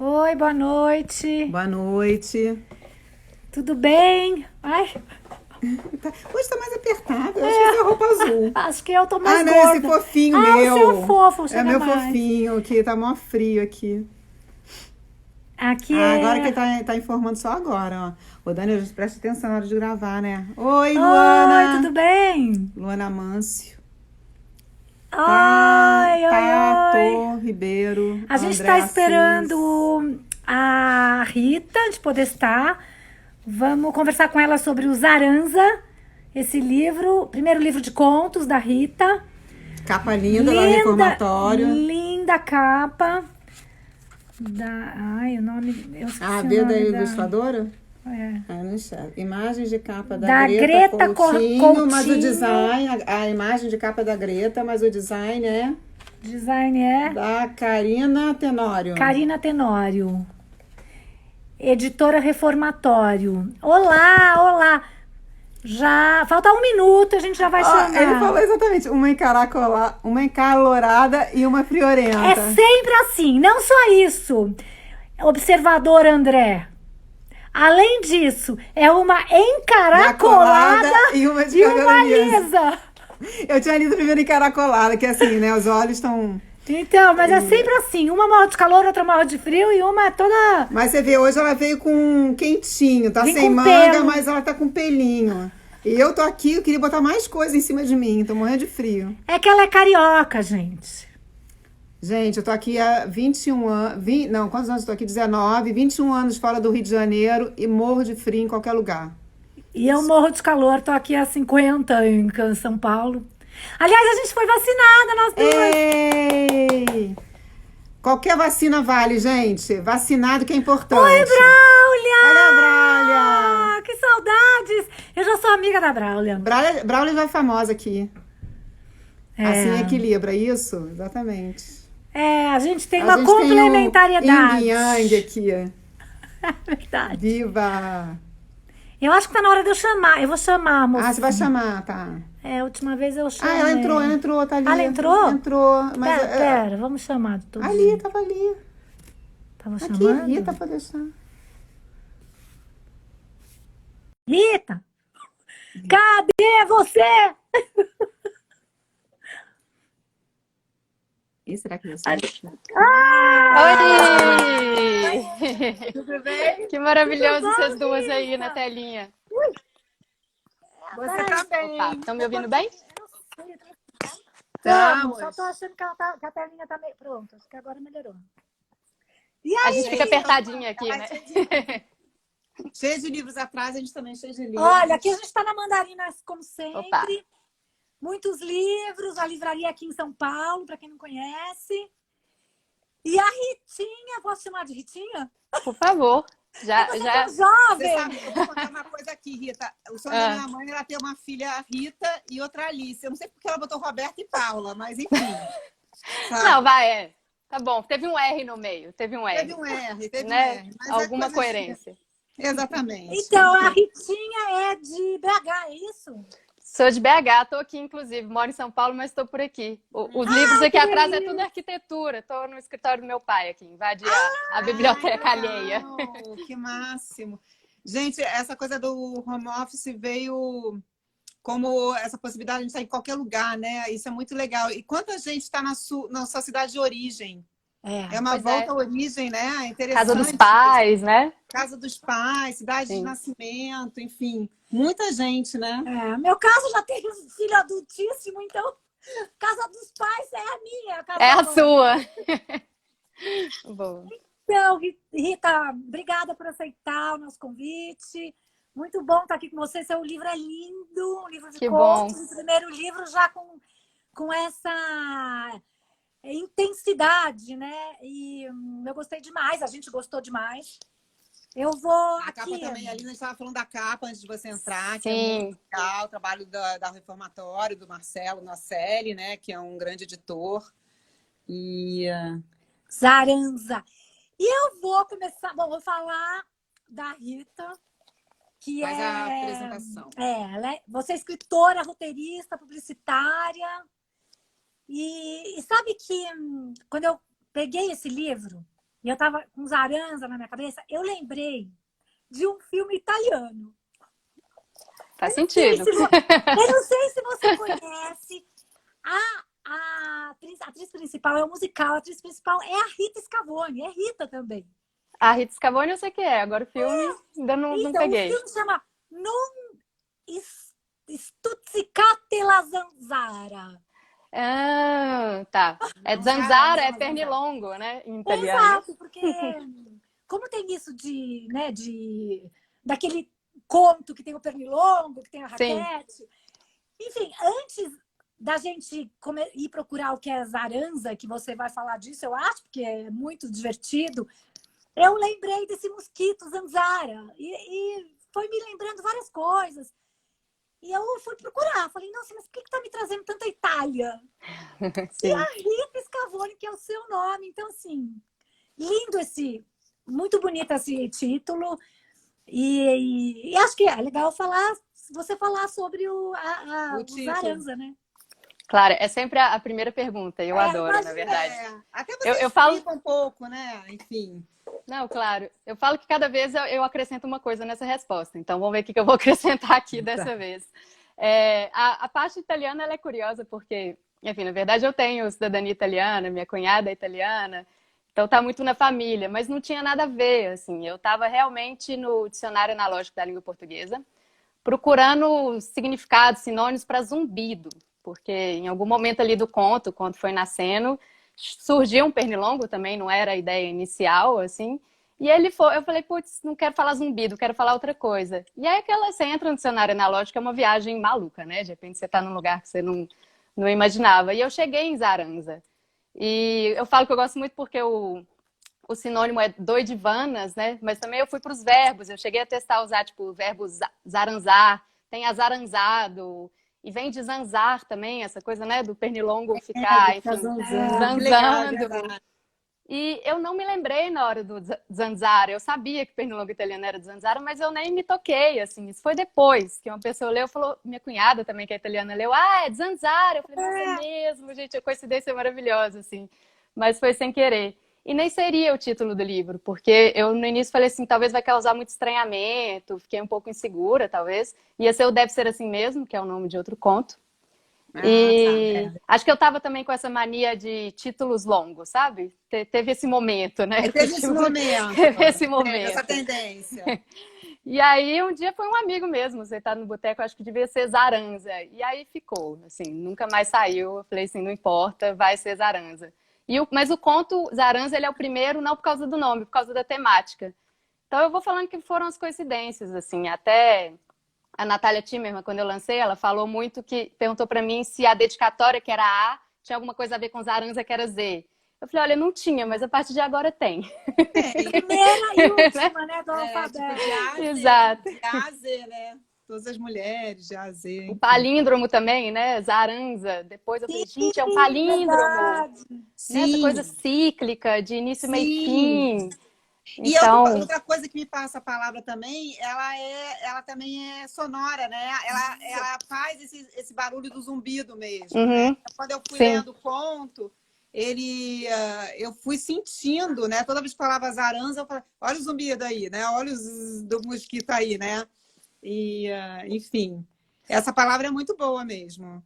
Oi, boa noite. Boa noite. Tudo bem? Ai, Hoje tá mais apertado, eu acho que essa roupa azul. acho que eu tô mais Não, esse gorda. fofinho O seu meu. fofo, É chega meu mais. fofinho, que tá mó frio aqui. Aqui Agora que é... ele tá informando só agora, ó. Ô, Dani, presta atenção na hora de gravar, né? Oi, Oi, tudo Luana. bem? Luana Mâncio. Oi, oi, oi. Tô, Ribeiro, A gente André tá Assis. esperando a Rita de poder estar. Vamos conversar com ela sobre o Zaranza, esse livro, primeiro livro de contos da Rita. Capa linda da Linda, Reformatório. linda capa. Ai, o nome. Eu A esqueci o B da nome da. Ilustradora? É. Não enxergo. Imagens de capa da Da Greta Greta Coutinho, mas o Coutinho. design, a imagem de capa é da Greta, mas o design é Design é da Karina Tenório. Karina Tenório. Editora Reformatório. Olá, olá. Já falta um minuto, a gente já vai Ele chamar. falou exatamente, uma encalorada e uma É friorenta. sempre assim, não só isso. Observador André. Além disso, é uma encaracolada Encaracolada e uma de e cabelo uma liso. lisa. Eu tinha lido primeiro encaracolada, que é assim, né? Os olhos estão... Então, mas é sempre assim. Uma morre de calor, outra morre de frio e uma é toda. Mas você vê, hoje ela veio com um quentinho, tá Vem sem com manga, pelo. mas ela tá com pelinho. E eu tô aqui, eu queria botar mais coisa em cima de mim, tô morrendo de frio. É que ela é carioca, gente. Gente, eu tô aqui há 21 anos, não, quantos anos eu tô aqui? 19, 21 anos fora do Rio de Janeiro e morro de frio em qualquer lugar. E eu morro de calor, tô aqui há 50 em São Paulo. Aliás, a gente foi vacinada, nós duas. Ei! Qualquer vacina vale, gente. Vacinado que é Oi, importante. Braulia! Olha a Braulia! Que saudades! Eu já sou amiga da Braulia. Braulia já é famosa aqui. Assim É, equilibra isso? Exatamente. a gente tem A uma gente tem o Yin complementariedade. Yang aqui. É verdade. Viva! Eu acho que tá na hora de eu chamar. Eu vou chamar a Você vai mocinha. chamar, tá? A última vez eu Ela chamei. entrou, tá ali. Ela entrou? Entrou, mas Pera, vamos chamar de todo ali, jeito. tava ali. Tava Aqui, chamando? Rita, pode deixar. Rita, cadê você? Ih, será que deu Ali. certo? Oi! Tudo bem? Que maravilhoso Tudo vocês bom, duas aí na Rita? telinha. Você Peraí. Opa, também. estão me ouvindo bem? Eu não sei. Estamos. Só tô achando que, que a telinha tá meio... Pronto, acho que agora melhorou. E A gente fica aí? apertadinha aqui, né? Cheio de livros atrás, a gente também cheio de livros. Olha, aqui a gente tá na Mandarina, como Opa! sempre. Muitos livros, a livraria aqui em São Paulo, para quem não conhece. E a Ritinha, posso chamar de Ritinha? Por favor. Você Já. é tão Você jovem! sabe, eu vou contar uma coisa aqui, Rita. O sonho da minha mãe era ter uma filha Rita e outra Alice. Eu não sei porque ela botou Roberta e Paula, mas enfim. Sabe? Não, vai, é. Tá bom, teve um R no meio. Teve um R. Teve um R, teve Né? um R. Mas é Alguma coisa coerência. assim. Exatamente. Então, a Ritinha é de BH, é isso? Sou de BH, tô aqui, inclusive. Moro em São Paulo, mas estou por aqui. Os livros aqui atrás é tudo arquitetura. Tô no escritório do meu pai aqui. Invadi a biblioteca alheia. Que máximo. Gente, essa coisa do home office veio como essa possibilidade de estar em qualquer lugar, né? Isso é muito legal. E quanta gente está na sua cidade de origem? É uma Pois volta é. à origem, né? Interessante. Casa dos pais, né? Casa dos pais, cidade de Sim. nascimento, enfim. Muita gente, né? Meu caso já tem um filho adultíssimo, então casa dos pais é a minha. Casa É a agora. sua. Boa. Então, Rita, obrigada por aceitar o nosso convite. Muito bom estar aqui com você. Seu livro é lindo, um livro de Que contos. bom. O primeiro livro já com essa intensidade, né? E eu gostei demais, a gente gostou demais. Eu vou A aqui. capa também, ali, a gente estava falando da capa antes de você entrar, que é Sim. muito legal, o trabalho da Reformatório, do Marcelo Nacelli, né? Que é um grande editor. E Zaranza. E eu vou começar. Bom, vou falar da Rita, que faz a apresentação. Você é escritora, roteirista, publicitária. E sabe que quando eu peguei esse livro, e eu tava com Zaranza na minha cabeça, eu lembrei de um filme italiano. Faz sentido. Eu não sei se você conhece. A atriz principal é o musical, a atriz principal é a Rita Scavone, é Rita também. A Rita Scavone eu sei que é, agora o filme ainda não Então, peguei. o filme se chama Non Stuzzicate la Zanzara. Ah, tá. É Não, zanzara, é Zaranza, pernilongo, né? Em italiano. Exato, porque como tem isso daquele conto que tem o pernilongo, que tem a Sim. raquete. Enfim, antes da gente ir procurar o que é Zaranza, que você vai falar disso, eu acho, porque é muito divertido, eu lembrei desse mosquito Zanzara. E foi me lembrando várias coisas. E eu fui procurar. Falei, nossa, mas por que está me trazendo tanta Itália? Sim. E a Rita Scavone, que é o seu nome. Então, assim, lindo muito bonito esse título. E acho que é legal você falar sobre o título. Zaranza, né? Claro, é sempre a primeira pergunta. Eu adoro, imagina, na verdade. Até você eu explica falo... um pouco, né? Enfim. Não, claro. Eu falo que cada vez eu acrescento uma coisa nessa resposta. Então, vamos ver o que eu vou acrescentar aqui dessa vez. A parte italiana ela é curiosa porque, enfim, na verdade eu tenho cidadania italiana, minha cunhada é italiana, então tá muito na família, mas não tinha nada a ver, assim. Eu estava realmente no dicionário analógico da língua portuguesa, procurando significados, sinônimos para zumbido, porque em algum momento ali do conto, o conto foi nascendo, surgiu um pernilongo também, não era a ideia inicial, assim. E eu falei, putz, não quero falar zumbido, quero falar outra coisa. E aí você entra no dicionário analógico, é uma viagem maluca, né? De repente você está num lugar que você não imaginava. E eu cheguei em Zaranza. E eu falo que eu gosto muito porque o sinônimo é doidivanas, né? Mas também eu fui para os verbos. Eu cheguei a testar usar, tipo, o verbo zaranzar, tem azaranzado, e vem de zanzar também, essa coisa, né? Do pernilongo ficar, enfim, zanzando. E eu não me lembrei na hora do zanzara. Eu sabia que pernilongo italiano era zanzara, mas eu nem me toquei, assim. Isso foi depois que uma pessoa leu, falou, minha cunhada também, que é italiana, leu, é zanzara. Eu falei, nossa, é mesmo, gente, a coincidência é maravilhosa, assim. Mas foi sem querer. E nem seria o título do livro, porque eu no início falei assim, talvez vai causar muito estranhamento, fiquei um pouco insegura, talvez. Ia ser o Deve Ser Assim Mesmo, que é o nome de outro conto. Acho que eu tava também com essa mania de títulos longos, sabe? Teve esse momento, né? Teve esse momento. Teve esse momento. Teve essa tendência. E aí, um dia foi um amigo mesmo, você tá no boteco, acho que devia ser Zaranza. E aí ficou, assim, nunca mais saiu. Eu falei assim, não importa, vai ser Zaranza. Mas o conto Zaranza, ele é o primeiro, não por causa do nome, por causa da temática. Então eu vou falando que foram as coincidências, assim, até... A Natália Timmerman, quando eu lancei, ela falou muito que perguntou para mim se a dedicatória, que era A, tinha alguma coisa a ver com Zaranza, que era Z. Eu falei, olha, não tinha, mas a partir de agora tem. Primeira e última, né, do alfabeto. Tipo de A a Z, exato. De A a Z, né? Todas as mulheres, de A a Z. O palíndromo também, né? Zaranza. Depois eu falei, gente, é um palíndromo. Né? Essa coisa cíclica, de início, meio e fim. E então... outra coisa que me passa a palavra também, ela também é sonora, né? Ela faz esse barulho do zumbido mesmo. Né? Quando eu fui lendo o conto, eu fui sentindo, né? Toda vez que falava Zaranza, eu falava, olha o zumbido aí, né? Olha os do mosquito aí, né? E, enfim, essa palavra é muito boa mesmo.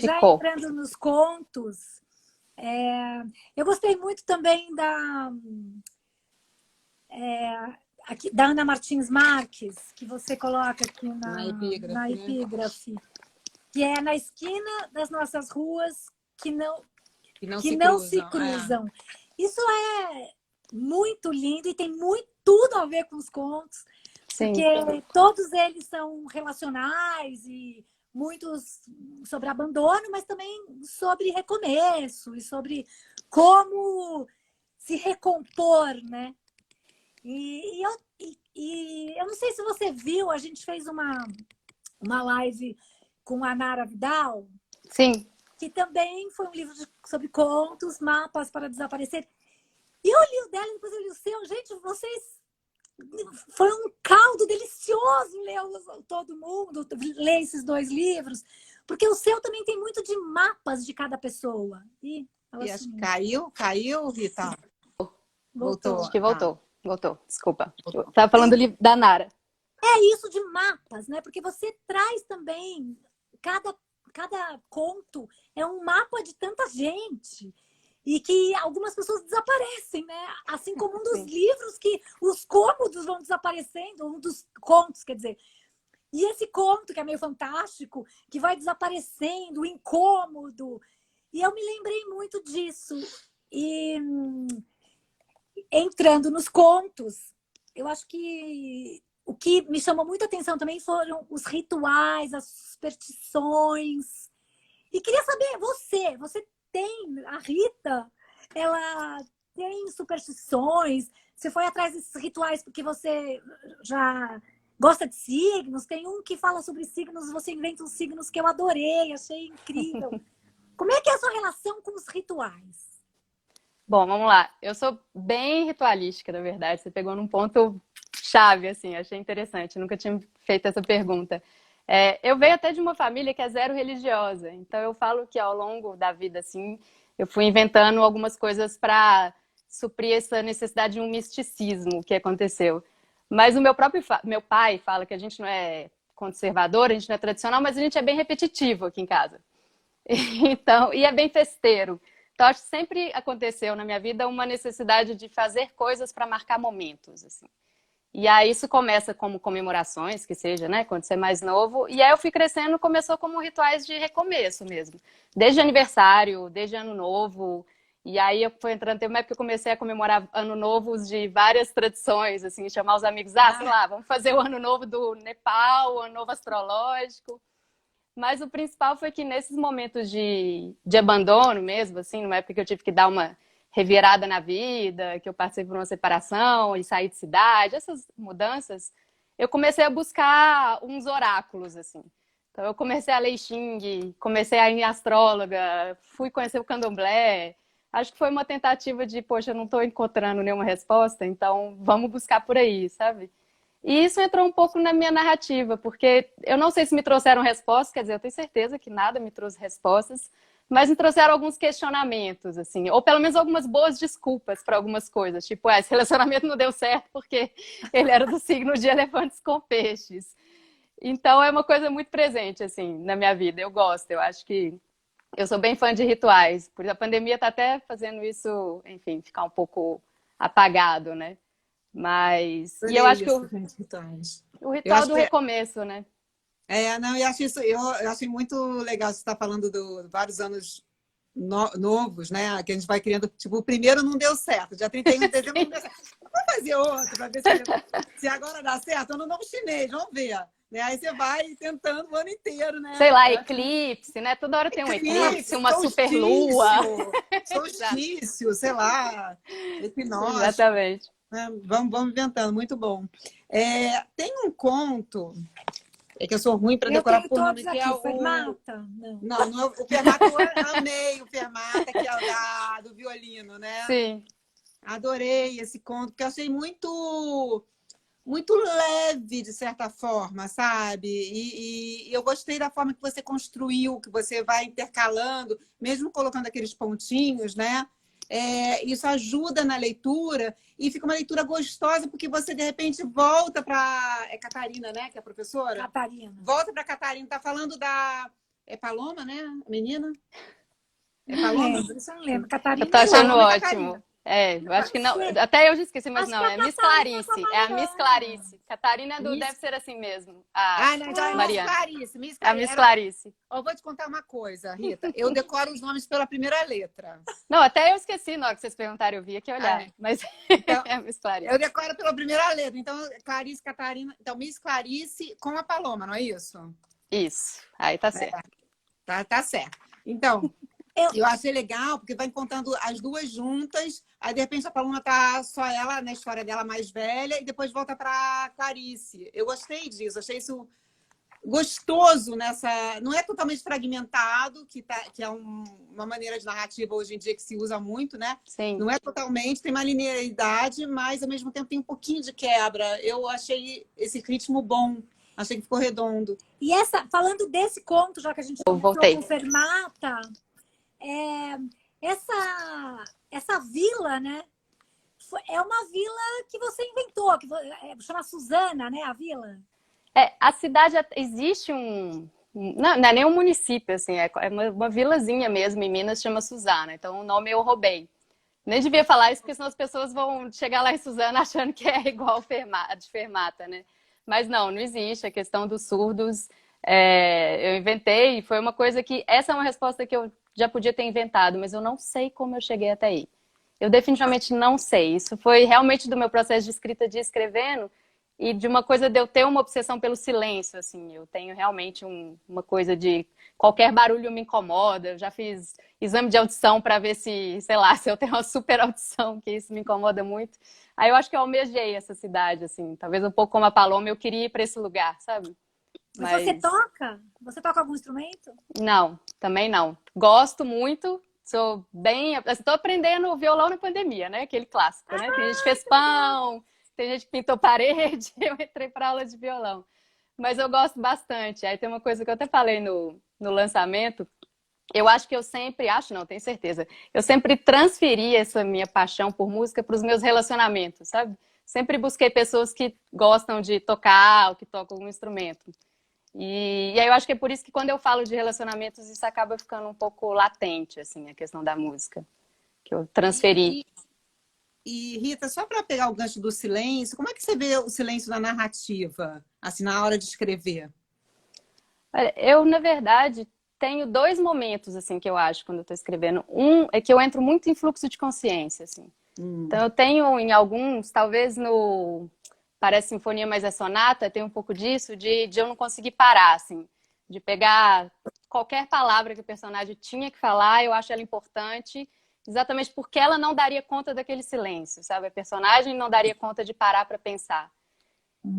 Já entrando nos contos, eu gostei muito também da Ana Martins Marques, que você coloca aqui na epígrafe, né? Que é na esquina das nossas ruas que não se cruzam. Isso é muito lindo e tem tudo a ver com os contos, porque todos eles são relacionais e muitos sobre abandono, mas também sobre recomeço e sobre como se recompor, né? E eu não sei se você viu, a gente fez uma live com a Nara Vidal. Sim. Que também foi um livro sobre contos, mapas para desaparecer. E eu li o dela e depois eu li o seu. Gente, vocês... Foi um caldo delicioso ler todo mundo, ler esses dois livros. Porque o seu também tem muito de mapas de cada pessoa. Caiu, Rita? Voltou. Acho que voltou. Voltou, desculpa. Eu tava falando do livro da Nara. É isso de mapas, né? Porque você traz também, cada conto é um mapa de tanta gente. E que algumas pessoas desaparecem, né? Assim como um dos livros que os cômodos vão desaparecendo, um dos contos, quer dizer. E esse conto, que é meio fantástico, que vai desaparecendo, o incômodo. E eu me lembrei muito disso. E entrando nos contos, eu acho que o que me chamou muita atenção também foram os rituais, as superstições. E queria saber, você tem, a Rita, ela tem superstições? Você foi atrás desses rituais porque você já gosta de signos? Tem um que fala sobre signos, você inventa uns signos que eu adorei, achei incrível. Como é que é a sua relação com os rituais? Bom, vamos lá. Eu sou bem ritualística, na verdade. Você pegou num ponto chave, assim, achei interessante. Nunca tinha feito essa pergunta. Eu venho até de uma família que é zero religiosa, então eu falo que ao longo da vida, assim, eu fui inventando algumas coisas para suprir essa necessidade de um misticismo que aconteceu. Mas o meu pai fala que a gente não é conservador, a gente não é tradicional, mas a gente é bem repetitivo aqui em casa. Então, e é bem festeiro. Então, acho que sempre aconteceu na minha vida uma necessidade de fazer coisas para marcar momentos, assim. E aí isso começa como comemorações, que seja, né, quando você é mais novo. E aí eu fui crescendo, começou como rituais de recomeço mesmo. Desde aniversário, desde ano novo. E aí eu fui entrando, teve uma época que eu comecei a comemorar ano novos de várias tradições, assim, chamar os amigos, sei lá, vamos fazer o ano novo do Nepal, o ano novo astrológico. Mas o principal foi que nesses momentos de abandono mesmo, assim, numa época que eu tive que dar uma revirada na vida, que eu passei por uma separação e saí de cidade, essas mudanças, eu comecei a buscar uns oráculos, assim. Então eu comecei a ler I Ching, comecei a ir em astróloga, fui conhecer o candomblé. Acho que foi uma tentativa de, poxa, eu não estou encontrando nenhuma resposta, então vamos buscar por aí, sabe? E isso entrou um pouco na minha narrativa, porque eu não sei se me trouxeram respostas, quer dizer, eu tenho certeza que nada me trouxe respostas, mas me trouxeram alguns questionamentos, assim, ou pelo menos algumas boas desculpas para algumas coisas, tipo, esse relacionamento não deu certo porque ele era do signo de elefantes com peixes. Então é uma coisa muito presente, assim, na minha vida, eu gosto, eu acho que eu sou bem fã de rituais, por a pandemia tá até fazendo isso, enfim, ficar um pouco apagado, né? Mas. E eu acho que o ritual do recomeço, né? Não, eu acho isso, eu acho muito legal você estar falando de vários anos novos, né? Que a gente vai criando. Tipo, o primeiro não deu certo, dia 31 de dezembro não deu certo. Vamos fazer outro para ver se agora dá certo. Ano novo chinês, vamos ver. Né? Aí você vai tentando o ano inteiro, né? Sei lá, eclipse, né? Toda hora tem um eclipse, uma superlua. Solstício, sei lá, equinócio. Exatamente. Vamos inventando, muito bom. Tem um conto, é que eu sou ruim para decorar por nome, que é o Fermata? Não, o Fermata, eu amei o Fermata, que é do violino, né? Sim. Adorei esse conto, porque eu achei muito leve, de certa forma, sabe? E eu gostei da forma que você construiu, que você vai intercalando, mesmo colocando aqueles pontinhos, né? Isso ajuda na leitura e fica uma leitura gostosa, porque você, de repente, volta para... É Catarina, né? Que é a professora? Catarina. Volta para Catarina. Tá falando da... É Paloma, né? A menina? É Paloma? Isso eu não lembro. Catarina. Eu tô achando ótimo. Catarina. Eu acho que não. Até eu já esqueci, mas não. É Miss Catarina Clarice. É a Miss Clarice. Catarina deve ser assim mesmo. Não, então é Mariana. Miss Clarice. É a Miss Clarice. Eu vou te contar uma coisa, Rita. Eu decoro os nomes pela primeira letra. Não, até eu esqueci na hora que vocês perguntaram, eu vi aqui olhar. Mas então, é a Miss Clarice. Eu decoro pela primeira letra. Então, Clarice, Catarina. Então, Miss Clarice com a Paloma, não é isso? Isso. Aí tá certo. Tá certo. Então, eu achei legal, porque vai contando as duas juntas, aí de repente a Paloma tá só ela na história dela mais velha, e depois volta para Clarice. Eu gostei disso, achei isso gostoso nessa. Não é totalmente fragmentado, que é uma maneira de narrativa hoje em dia que se usa muito, né? Sim. Não é totalmente, tem uma linearidade, mas ao mesmo tempo tem um pouquinho de quebra. Eu achei esse ritmo bom. Achei que ficou redondo. E falando desse conto, já que a gente voltou com Fermata, essa vila, né, é uma vila que você inventou, chama Suzana, né, a vila? A cidade existe não é nem um município, assim, é uma vilazinha mesmo em Minas, chama Suzana. Então o nome eu roubei. Nem devia falar isso, porque senão as pessoas vão chegar lá em Suzana achando que é igual a de Fermata, né? Mas não existe. A questão dos surdos, eu inventei, foi uma coisa que... Essa é uma resposta que eu já podia ter inventado, mas eu não sei como eu cheguei até aí. Eu definitivamente não sei. Isso foi realmente do meu processo de escrita, de escrevendo, e de uma coisa de eu ter uma obsessão pelo silêncio, assim. Eu tenho realmente uma coisa de... Qualquer barulho me incomoda. Eu já fiz exame de audição para ver se, sei lá, se eu tenho uma super audição, que isso me incomoda muito. Aí eu acho que eu almejei essa cidade, assim. Talvez um pouco como a Paloma, eu queria ir para esse lugar, sabe? Mas você toca? Você toca algum instrumento? Não, também não. Gosto muito, sou bem... Estou aprendendo violão na pandemia, né? Aquele clássico, né? Tem gente que fez pão, tem gente que pintou parede, eu entrei para aula de violão. Mas eu gosto bastante. Aí tem uma coisa que eu até falei no lançamento. Eu acho que eu sempre... Acho não, tenho certeza. Eu sempre transferi essa minha paixão por música para os meus relacionamentos, sabe? Sempre busquei pessoas que gostam de tocar ou que tocam algum instrumento. E aí eu acho que é por isso que quando eu falo de relacionamentos, isso acaba ficando um pouco latente, assim, a questão da música. Que eu transferi. E Rita, só para pegar o gancho do silêncio, como é que você vê o silêncio na narrativa, assim, na hora de escrever? Olha, eu, na verdade, tenho 2 momentos, assim, que eu acho quando eu estou escrevendo. Um é que eu entro muito em fluxo de consciência, assim. Então eu tenho em alguns, talvez no... Parece sinfonia, mas é sonata, tem um pouco disso, de eu não conseguir parar, assim. De pegar qualquer palavra que o personagem tinha que falar, eu acho ela importante, exatamente porque ela não daria conta daquele silêncio, sabe? A personagem não daria conta de parar para pensar.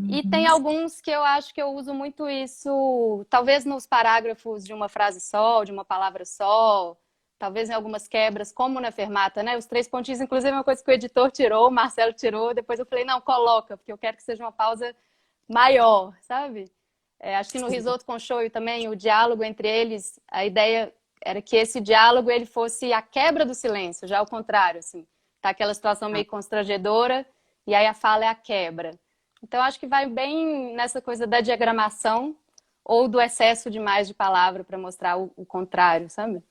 E tem alguns que eu acho que eu uso muito isso, talvez nos parágrafos de uma frase só, de uma palavra só, talvez em algumas quebras, como na Fermata, né? Os 3 pontinhos, inclusive, é uma coisa que o editor tirou, o Marcelo tirou, depois eu falei, não, coloca, porque eu quero que seja uma pausa maior, sabe? Acho que no Risoto com Shoyu também, o diálogo entre eles, a ideia era que esse diálogo ele fosse a quebra do silêncio, já ao contrário, assim. Tá aquela situação meio constrangedora, e aí a fala é a quebra. Então, acho que vai bem nessa coisa da diagramação ou do excesso demais de palavra para mostrar o contrário, sabe?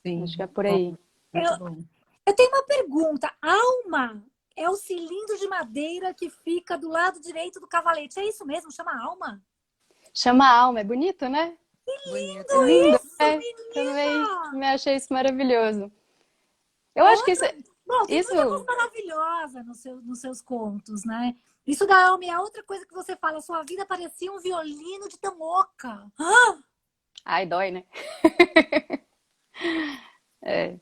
Sim. Acho que é por aí. Eu tenho uma pergunta. Alma é o cilindro de madeira que fica do lado direito do cavalete. É isso mesmo? Chama alma? Chama alma. É bonito, né? Que lindo isso, menina! Também achei isso maravilhoso. Eu acho que isso... Bom, tem muita coisa maravilhosa nos seus contos, né? Isso da alma é outra coisa que você fala. Sua vida parecia um violino de tão oca. Ai, dói, né?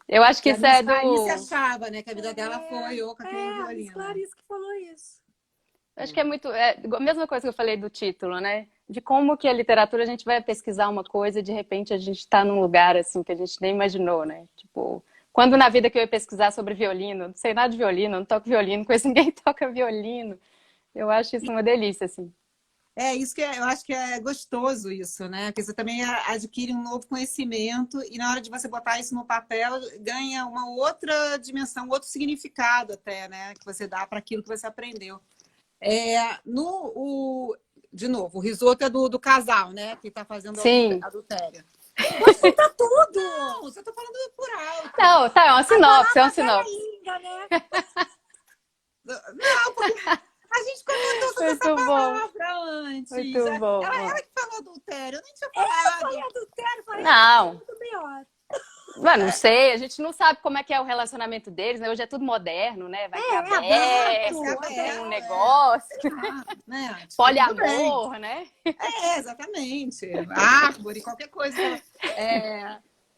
Eu acho que isso é do... Clarice achava, né? Que a vida dela foi oca que nem violino. Clarice que falou isso. Acho que é muito... a mesma coisa que eu falei do título, né? De como que a literatura, a gente vai pesquisar uma coisa e de repente a gente está num lugar assim que a gente nem imaginou, né? Tipo, quando na vida que eu ia pesquisar sobre violino, não sei nada de violino, não toco violino, conheço ninguém que toca violino. Eu acho isso uma delícia, assim. Isso que eu acho que é gostoso isso, né? Porque você também adquire um novo conhecimento e na hora de você botar isso no papel, ganha uma outra dimensão, outro significado até, né? Que você dá para aquilo que você aprendeu. De novo, o risoto é do casal, né? Que está fazendo adultério. Você tá tudo! Não, você tá falando por alto. Não, tá, é uma sinopse, é uma sinopse. Linda, né? Não, porque a gente comentou sobre essa palavra antes. Muito bom. Ela que falou adultério, eu nem tinha falado. Eu falei adultério, falei não. muito pior. Mano, não sei, a gente não sabe como é que é o relacionamento deles, né? Hoje é tudo moderno, né? Vai ter aberto, tem um negócio. Né? Poliamor, né? Exatamente. Árvore, qualquer coisa.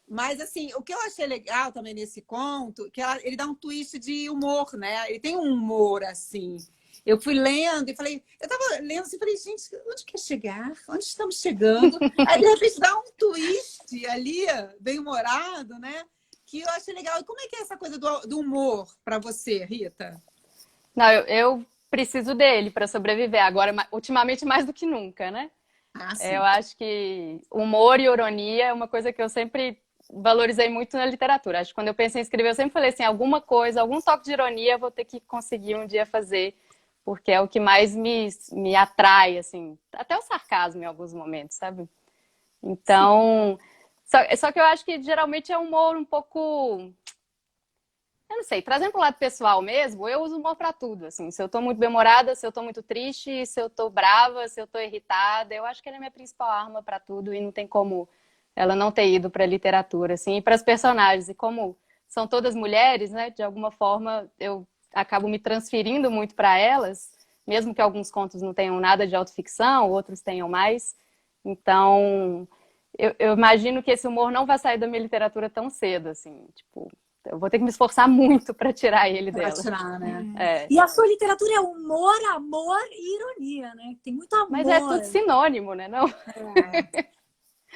Mas, assim, o que eu achei legal também nesse conto, que ele dá um twist de humor, né? Ele tem um humor, assim. Eu fui lendo e falei... Eu tava lendo assim e falei, gente, onde quer chegar? Onde estamos chegando? Aí, de repente, dá um twist ali, bem humorado, né? Que eu achei legal. E como é que é essa coisa do humor para você, Rita? Não, eu preciso dele para sobreviver. Agora, ultimamente, mais do que nunca, né? Eu acho que humor e ironia é uma coisa que eu sempre valorizei muito na literatura. Acho que quando eu pensei em escrever, eu sempre falei assim, alguma coisa, algum toque de ironia eu vou ter que conseguir um dia fazer, porque é o que mais me atrai, assim, até o sarcasmo em alguns momentos, sabe? Então, só que eu acho que geralmente é um humor um pouco, eu não sei, trazendo pro lado pessoal mesmo, eu uso humor pra tudo, assim, se eu tô muito bem-humorada, se eu tô muito triste, se eu tô brava, se eu tô irritada, eu acho que ele é a minha principal arma pra tudo e não tem como ela não ter ido pra literatura, assim, e pras personagens, e como são todas mulheres, né, de alguma forma eu acabo me transferindo muito pra elas, mesmo que alguns contos não tenham nada de autoficção, outros tenham mais, então eu imagino que esse humor não vai sair da minha literatura tão cedo, assim, tipo, eu vou ter que me esforçar muito para tirar ele Pra dela. tirar, né? É. E a sua literatura é humor, amor e ironia, né? Tem muito amor. Mas é tudo sinônimo, né? Não?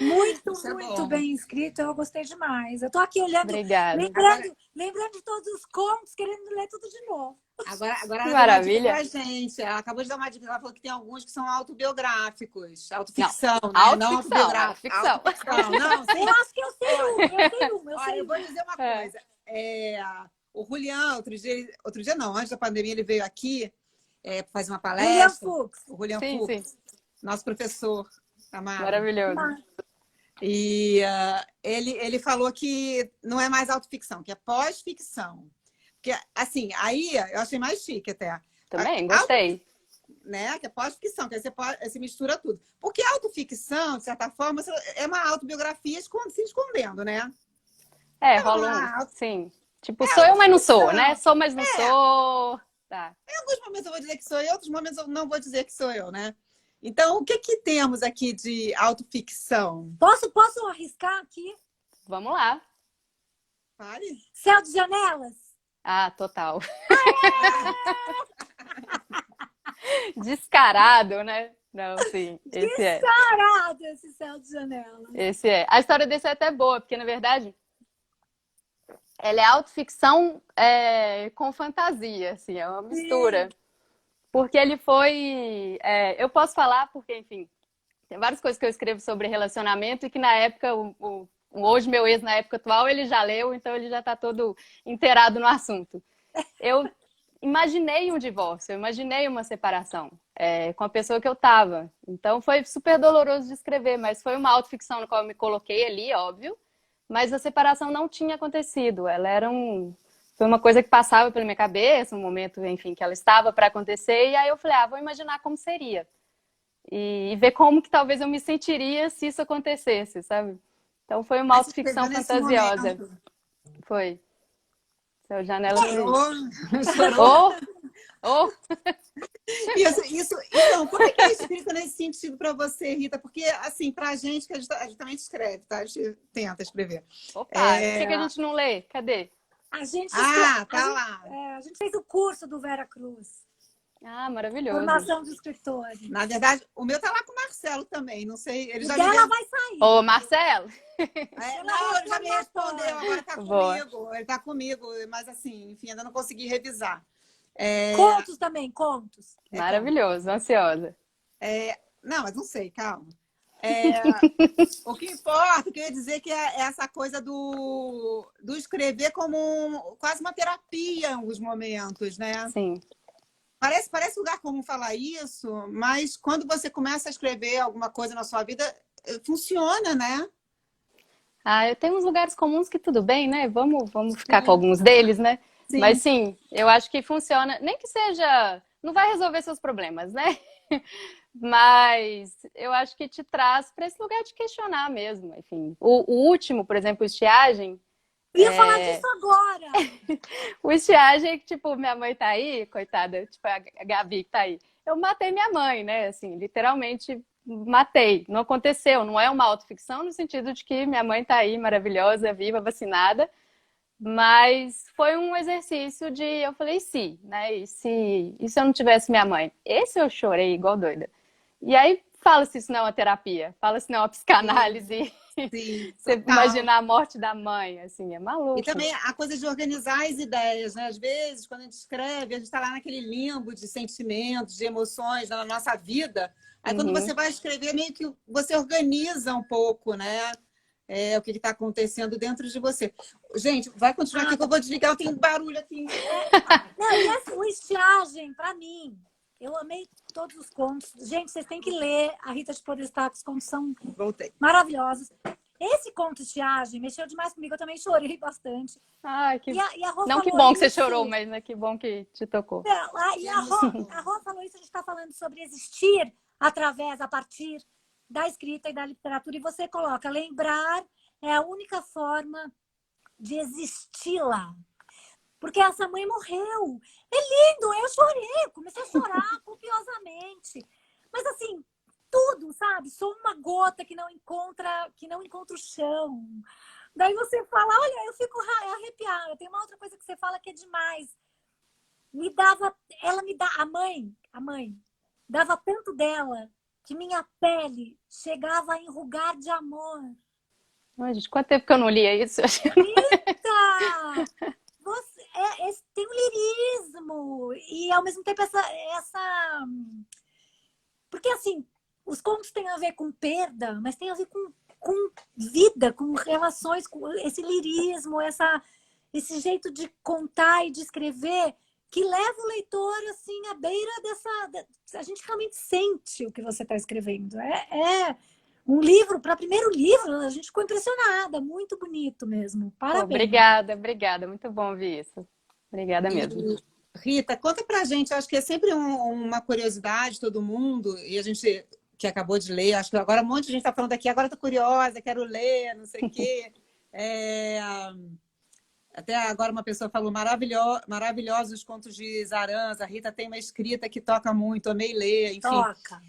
Muito, Isso é muito bom. bem escrito. Eu gostei demais. Eu tô aqui olhando, Obrigada. lembrando de todos os contos, querendo ler tudo de novo. Agora Que ela deu uma maravilha. dica pra gente. Ela acabou de dar uma dica. Ela falou que tem alguns que são autobiográficos. Autoficção, né? Não Autoficção, autobiográfico. autoficção. Autoficção. Não, sim. Eu acho que eu sei Olha, eu vou dizer uma coisa. O Julián, outro dia não, antes da pandemia, ele veio aqui para fazer uma William palestra. Fuchs. O Julián Sim, Fuchs, sim. nosso professor amado. Maravilhoso. E ele falou que não é mais autoficção, que é pós-ficção. Porque, assim, aí eu achei mais chique até. Também, gostei. Né? Que é pós-ficção, que aí você mistura tudo. Porque autoficção, de certa forma, é uma autobiografia se escondendo, né? Rola sim. Tipo, sou eu, mas não sou, né? Sou, mas não sou. Tá. Em alguns momentos eu vou dizer que sou eu, em outros momentos eu não vou dizer que sou eu, né? Então, o que temos aqui de autoficção? Posso arriscar aqui? Vamos lá. Fale. Céu de Janelas? Ah, total. Descarado, né? Não, sim. Esse é. Descarado esse Céu de Janelas. Esse é. A história desse é até boa, porque, na verdade, ela é autoficção com fantasia, assim, é uma mistura. Porque ele foi... eu posso falar porque, enfim, tem várias coisas que eu escrevo sobre relacionamento e que na época, hoje meu ex, na época atual, ele já leu, então ele já está todo inteirado no assunto. Eu imaginei um divórcio, eu imaginei uma separação com a pessoa que eu estava. Então foi super doloroso de escrever, mas foi uma autoficção no qual eu me coloquei ali, óbvio, mas a separação não tinha acontecido. Ela era foi uma coisa que passava pela minha cabeça, um momento, enfim, que ela estava para acontecer, e aí eu falei, vou imaginar como seria. E ver como que talvez eu me sentiria se isso acontecesse, sabe? Então foi uma autoficção fantasiosa. Foi. Seu Janela Chorou? Oh. Então, como é que é escrita nesse sentido para você, Rita? Porque, assim, para a gente, que a gente também escreve, tá? A gente tenta escrever. Opa, por que a gente não lê? Cadê? A gente lá. A gente fez o curso do Vera Cruz. Ah, maravilhoso. Formação de escritores. Na verdade, o meu tá lá com o Marcelo também. Não sei, ele já Ela vai sair. Ô, Marcelo. Não, ele já me respondeu, agora tá comigo. Ele tá comigo, mas assim, enfim, ainda não consegui revisar. Contos também, contos. Maravilhoso, ansiosa. Não, mas não sei, calma. O que importa, o que eu ia dizer que é essa coisa do escrever como quase uma terapia em alguns momentos, né? Sim. Parece lugar comum falar isso, mas quando você começa a escrever alguma coisa na sua vida, funciona, né? Eu tenho uns lugares comuns que tudo bem, né? Vamos ficar com alguns deles, né? Sim. Mas sim, eu acho que funciona. Nem que seja... Não vai resolver seus problemas, né? Mas eu acho que te traz para esse lugar de questionar mesmo. Enfim, o último, por exemplo, Estiagem. Eu ia falar disso agora! O Estiagem, tipo, minha mãe tá aí, coitada, tipo, a Gabi que tá aí. Eu matei minha mãe, né? Assim, literalmente matei. Não aconteceu, não é uma autoficção no sentido de que minha mãe tá aí, maravilhosa, viva, vacinada. Mas foi um exercício de... Eu falei, e se, né? E se eu não tivesse minha mãe? Esse eu chorei igual doida. E aí, fala se isso não é uma terapia. Fala se não é uma psicanálise. Sim, você imaginar a morte da mãe, assim, é maluco. E também a coisa de organizar as ideias, né? Às vezes, quando a gente escreve, a gente está lá naquele limbo de sentimentos, de emoções na nossa vida. Aí, quando você vai escrever, meio que você organiza um pouco, né? o que está acontecendo dentro de você. Gente, vai continuar aqui que eu vou desligar, eu tenho barulho aqui. Não, e essa estiagem, para mim, eu amei todos os contos. Gente, vocês têm que ler a Rita de Podestá, os contos são maravilhosos. Esse conto estiagem mexeu demais comigo, eu também chorei bastante. Ai, que... E a Rô não que falou bom que você isso. chorou, mas né, que bom que te tocou. E a Rô falou isso, a gente está falando sobre existir a partir da escrita e da literatura, e você coloca, lembrar é a única forma de existi-la. Porque essa mãe morreu. É lindo, eu chorei, comecei a chorar copiosamente. Mas assim, tudo, sabe? Sou uma gota que não encontra o chão. Daí você fala, olha, eu fico arrepiada. Tem uma outra coisa que você fala que é demais. A mãe, dava tanto dela que minha pele chegava a enrugar de amor. Ai, gente, quanto tempo que eu não lia isso? Eita! Tem um lirismo e ao mesmo tempo essa... Porque assim, os contos têm a ver com perda, mas tem a ver com vida, com relações, com esse lirismo, esse jeito de contar e de escrever que leva o leitor assim à beira a gente realmente sente o que você está escrevendo. É um livro, para primeiro livro, a gente ficou impressionada, muito bonito mesmo. Parabéns. Obrigada, muito bom ouvir isso. Obrigada mesmo. Rita, conta pra gente, acho que é sempre uma curiosidade de todo mundo, e a gente que acabou de ler, acho que agora um monte de gente está falando aqui, agora estou curiosa, quero ler, não sei o quê. Até agora uma pessoa falou maravilhosos os contos de Zaranza. A Rita tem uma escrita que toca muito, amei ler, enfim. Toca.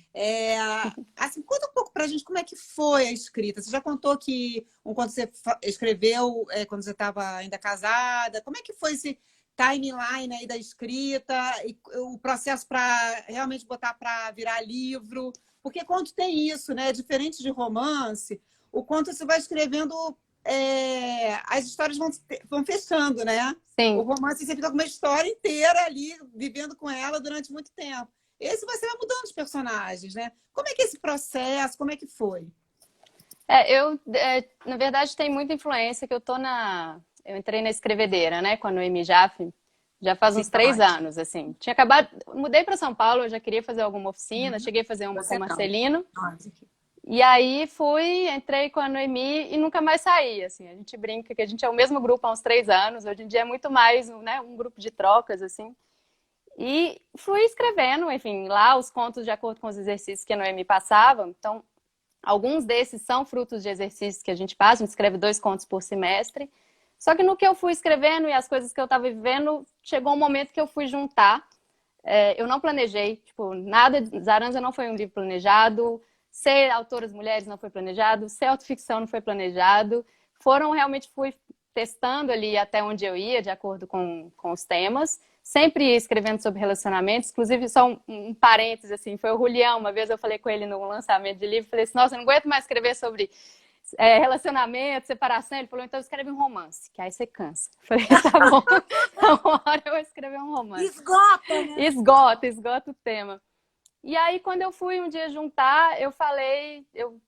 Assim, conta um pouco pra gente como é que foi a escrita. Você já contou que um conto você escreveu quando você estava ainda casada. Como é que foi esse timeline aí da escrita e o processo para realmente botar para virar livro? Porque conto tem isso, né? Diferente de romance, o conto você vai escrevendo... as histórias vão fechando, né? Sim. O romance você fica com uma história inteira ali, vivendo com ela durante muito tempo. Esse você vai mudando os personagens, né? Como é que é esse processo? Como é que foi? Na verdade, tem muita influência que eu entrei na escrevedeira, né? Com a Noemi Jaffe, já faz uns 3 anos, assim. Tinha acabado... Mudei para São Paulo, eu já queria fazer alguma oficina, cheguei a fazer uma com o Marcelino. E aí entrei com a Noemi e nunca mais saí, assim. A gente brinca que a gente é o mesmo grupo há uns 3 anos. Hoje em dia é muito mais, né, um grupo de trocas, assim. E fui escrevendo, enfim, lá os contos de acordo com os exercícios que a Noemi passava. Então, alguns desses são frutos de exercícios que a gente passa. A gente escreve 2 contos por semestre. Só que no que eu fui escrevendo e as coisas que eu estava vivendo, chegou um momento que eu fui juntar. Eu não planejei, tipo, nada. Zaranza não foi um livro planejado. Ser autoras mulheres não foi planejado, ser autoficção não foi planejado. Fui testando ali até onde eu ia, de acordo com os temas. Sempre escrevendo sobre relacionamentos. Inclusive, só um parênteses, assim, foi o Julião. Uma vez eu falei com ele no lançamento de livro, falei assim, nossa, eu não aguento mais escrever sobre relacionamento, separação. Ele falou, então escreve um romance, que aí você cansa. Eu falei, tá bom, uma hora eu vou escrever um romance. Esgota, né? Esgota o tema. E aí, quando eu fui um dia juntar, eu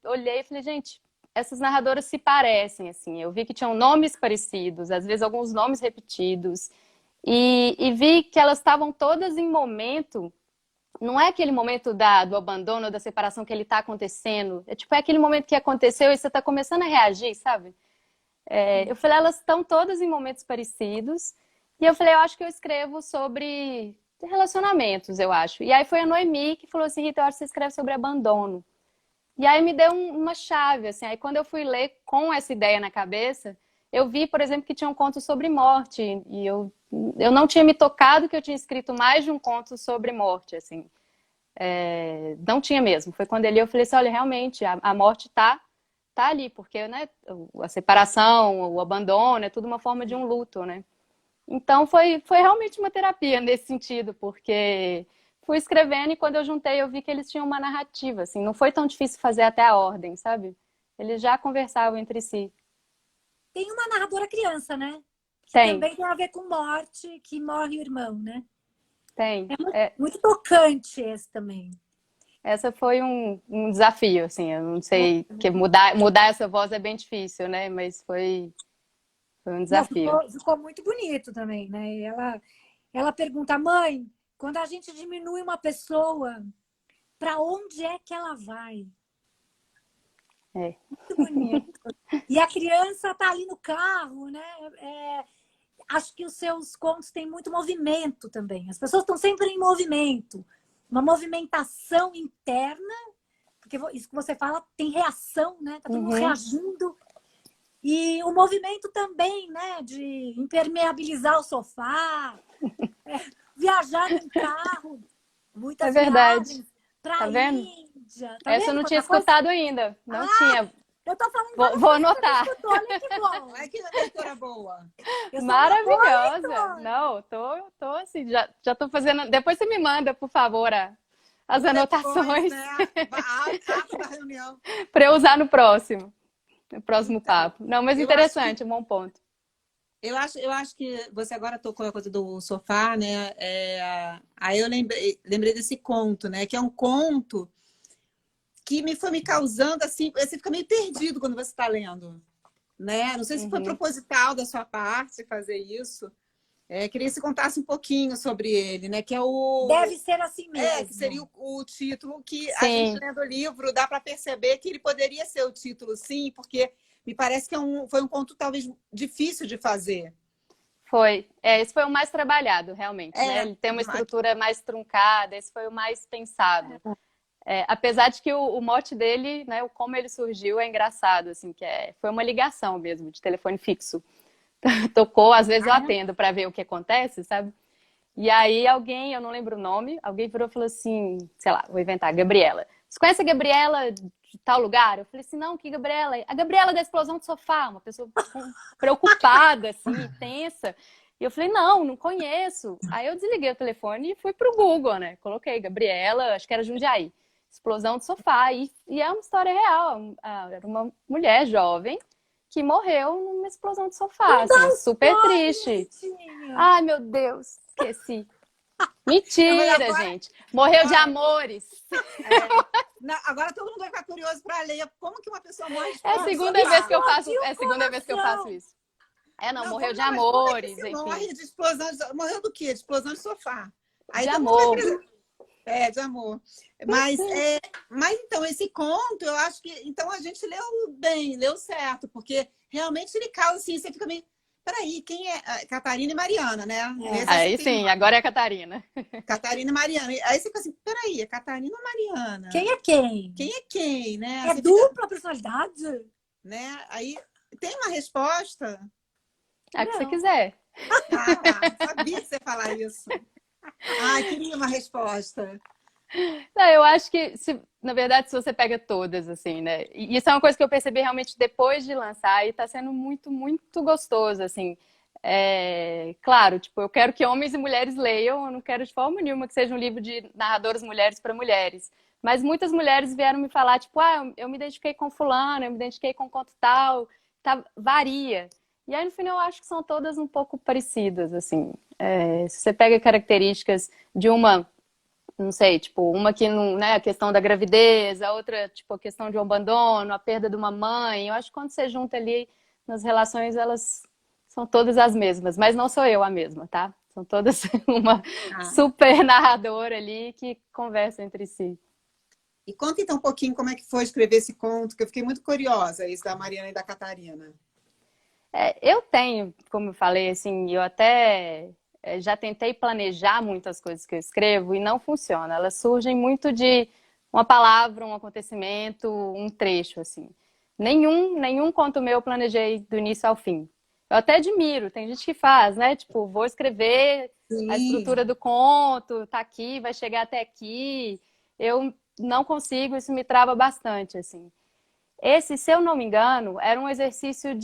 olhei e falei, gente, essas narradoras se parecem, assim. Eu vi que tinham nomes parecidos, às vezes alguns nomes repetidos. E vi que elas estavam todas em momento, não é aquele momento do abandono, da separação que ele está acontecendo. É aquele momento que aconteceu e você está começando a reagir, sabe? Eu falei, elas estão todas em momentos parecidos. E eu falei, eu acho que eu escrevo sobre... relacionamentos, eu acho. E aí foi a Noemi que falou assim, Rita, eu acho que você escreve sobre abandono. E aí me deu uma chave, assim. Aí quando eu fui ler com essa ideia na cabeça, eu vi, por exemplo, que tinha um conto sobre morte. E eu não tinha me tocado que eu tinha escrito mais de um conto sobre morte, assim. Não tinha mesmo. Foi quando eu falei assim, olha, realmente, a morte tá ali, porque, né, a separação, o abandono, é tudo uma forma de um luto, né? Então, foi realmente uma terapia nesse sentido, porque fui escrevendo e quando eu juntei eu vi que eles tinham uma narrativa, assim, não foi tão difícil fazer até a ordem, sabe? Eles já conversavam entre si. Tem uma narradora criança, né? Que Tem. também tem a ver com morte, que morre o irmão, né? Tem. Muito tocante esse também. Essa foi um desafio, assim. Eu não sei, que mudar essa voz é bem difícil, né? Mas foi um Não, desafio. ficou muito bonito também, né? E ela pergunta, mãe, quando a gente diminui uma pessoa, para onde é que ela vai? É. Muito bonito. E a criança tá ali no carro, né? Acho que os seus contos têm muito movimento também. As pessoas estão sempre em movimento. Uma movimentação interna, porque isso que você fala tem reação, né? Tá todo mundo reagindo. E o movimento também, né? De impermeabilizar o sofá, viajar num carro, muitas É verdade. viagens para Tá a vendo? Índia. Tá Essa eu vendo não tinha quanta coisa? escutado ainda. Não tinha. Eu tô falando Vou anotar. olha que bom. Olha que leitora boa. Eu sou uma boa Maravilhosa. leitora. Não, tô assim, já tô fazendo. Depois você me manda, por favor, as anotações, Depois, né? A ata da reunião. para eu usar no próximo Então, papo. Não, mas eu acho interessante, um bom ponto. Eu acho que você agora tocou a coisa do sofá, né? Aí eu lembrei desse conto, né? Que é um conto que foi me causando assim, você fica meio perdido quando você está lendo, né? Não sei se foi proposital da sua parte fazer isso. Queria que você contasse um pouquinho sobre ele, né? Que é o Deve ser assim mesmo. que seria o título que a Sim. gente lendo o livro dá para perceber que ele poderia ser o título, sim, porque me parece que foi um conto talvez difícil de fazer. Foi. Esse foi o mais trabalhado, realmente, né? Ele tem uma estrutura mais truncada, esse foi o mais pensado. Apesar de que o mote dele, né, como ele surgiu, é engraçado, assim, foi uma ligação mesmo, de telefone fixo. Tocou, às vezes eu atendo para ver o que acontece, sabe? E aí alguém, eu não lembro o nome, alguém virou e falou assim, sei lá, vou inventar, Gabriela. Você conhece a Gabriela de tal lugar? Eu falei assim, não, que Gabriela? A Gabriela da explosão de sofá, uma pessoa preocupada, assim, tensa. E eu falei, não conheço. Aí eu desliguei o telefone e fui pro Google, né? Coloquei Gabriela, acho que era Jundiaí, explosão de sofá. E é uma história real. Era uma mulher jovem que morreu numa explosão de sofá, assim, super triste. Ai, meu Deus, esqueci. Mentira, gente. Morreu de amores. Agora todo mundo vai ficar curioso para ler como que uma pessoa morre de É a segunda vez que eu faço, isso. Morreu de amores, enfim. Morre de explosão morreu do quê? De explosão de sofá. Aí de amor. De amor. Mas então, esse conto, eu acho que então a gente leu bem, leu certo, porque realmente ele causa assim, você fica meio. Peraí, quem é? Catarina e Mariana, né? Aí sim, agora é a Catarina. Catarina e Mariana. Aí você fica assim, peraí, é Catarina ou Mariana? Quem é quem? Quem é quem, né? É dupla personalidade? Né? Aí tem uma resposta? A que você quiser. Sabia que você ia falar isso. Queria uma resposta. Não, eu acho que, na verdade, se você pega todas, assim, né? E isso é uma coisa que eu percebi realmente depois de lançar e tá sendo muito, muito gostoso, assim. Claro, tipo, eu quero que homens e mulheres leiam, eu não quero de forma nenhuma que seja um livro de narradoras mulheres para mulheres. Mas muitas mulheres vieram me falar, tipo, eu me identifiquei com fulano, eu me identifiquei com conto tal, varia. E aí, no final, eu acho que são todas um pouco parecidas, assim. Se você pega características de uma, não sei, tipo, uma que não, né, a questão da gravidez, a outra, tipo, a questão de um abandono, a perda de uma mãe. Eu acho que quando você junta ali nas relações, elas são todas as mesmas, mas não sou eu a mesma, tá? São todas uma super narradora ali que conversa entre si. E conta então um pouquinho como é que foi escrever esse conto, que eu fiquei muito curiosa, isso da Mariana e da Catarina. Eu tenho, como eu falei, assim, eu até já tentei planejar muitas coisas que eu escrevo e não funciona. Elas surgem muito de uma palavra, um acontecimento, um trecho, assim. Nenhum conto meu eu planejei do início ao fim. Eu até admiro, tem gente que faz, né? Tipo, vou escrever a estrutura do conto, tá aqui, vai chegar até aqui. Eu não consigo, isso me trava bastante, assim. Esse, se eu não me engano, era um exercício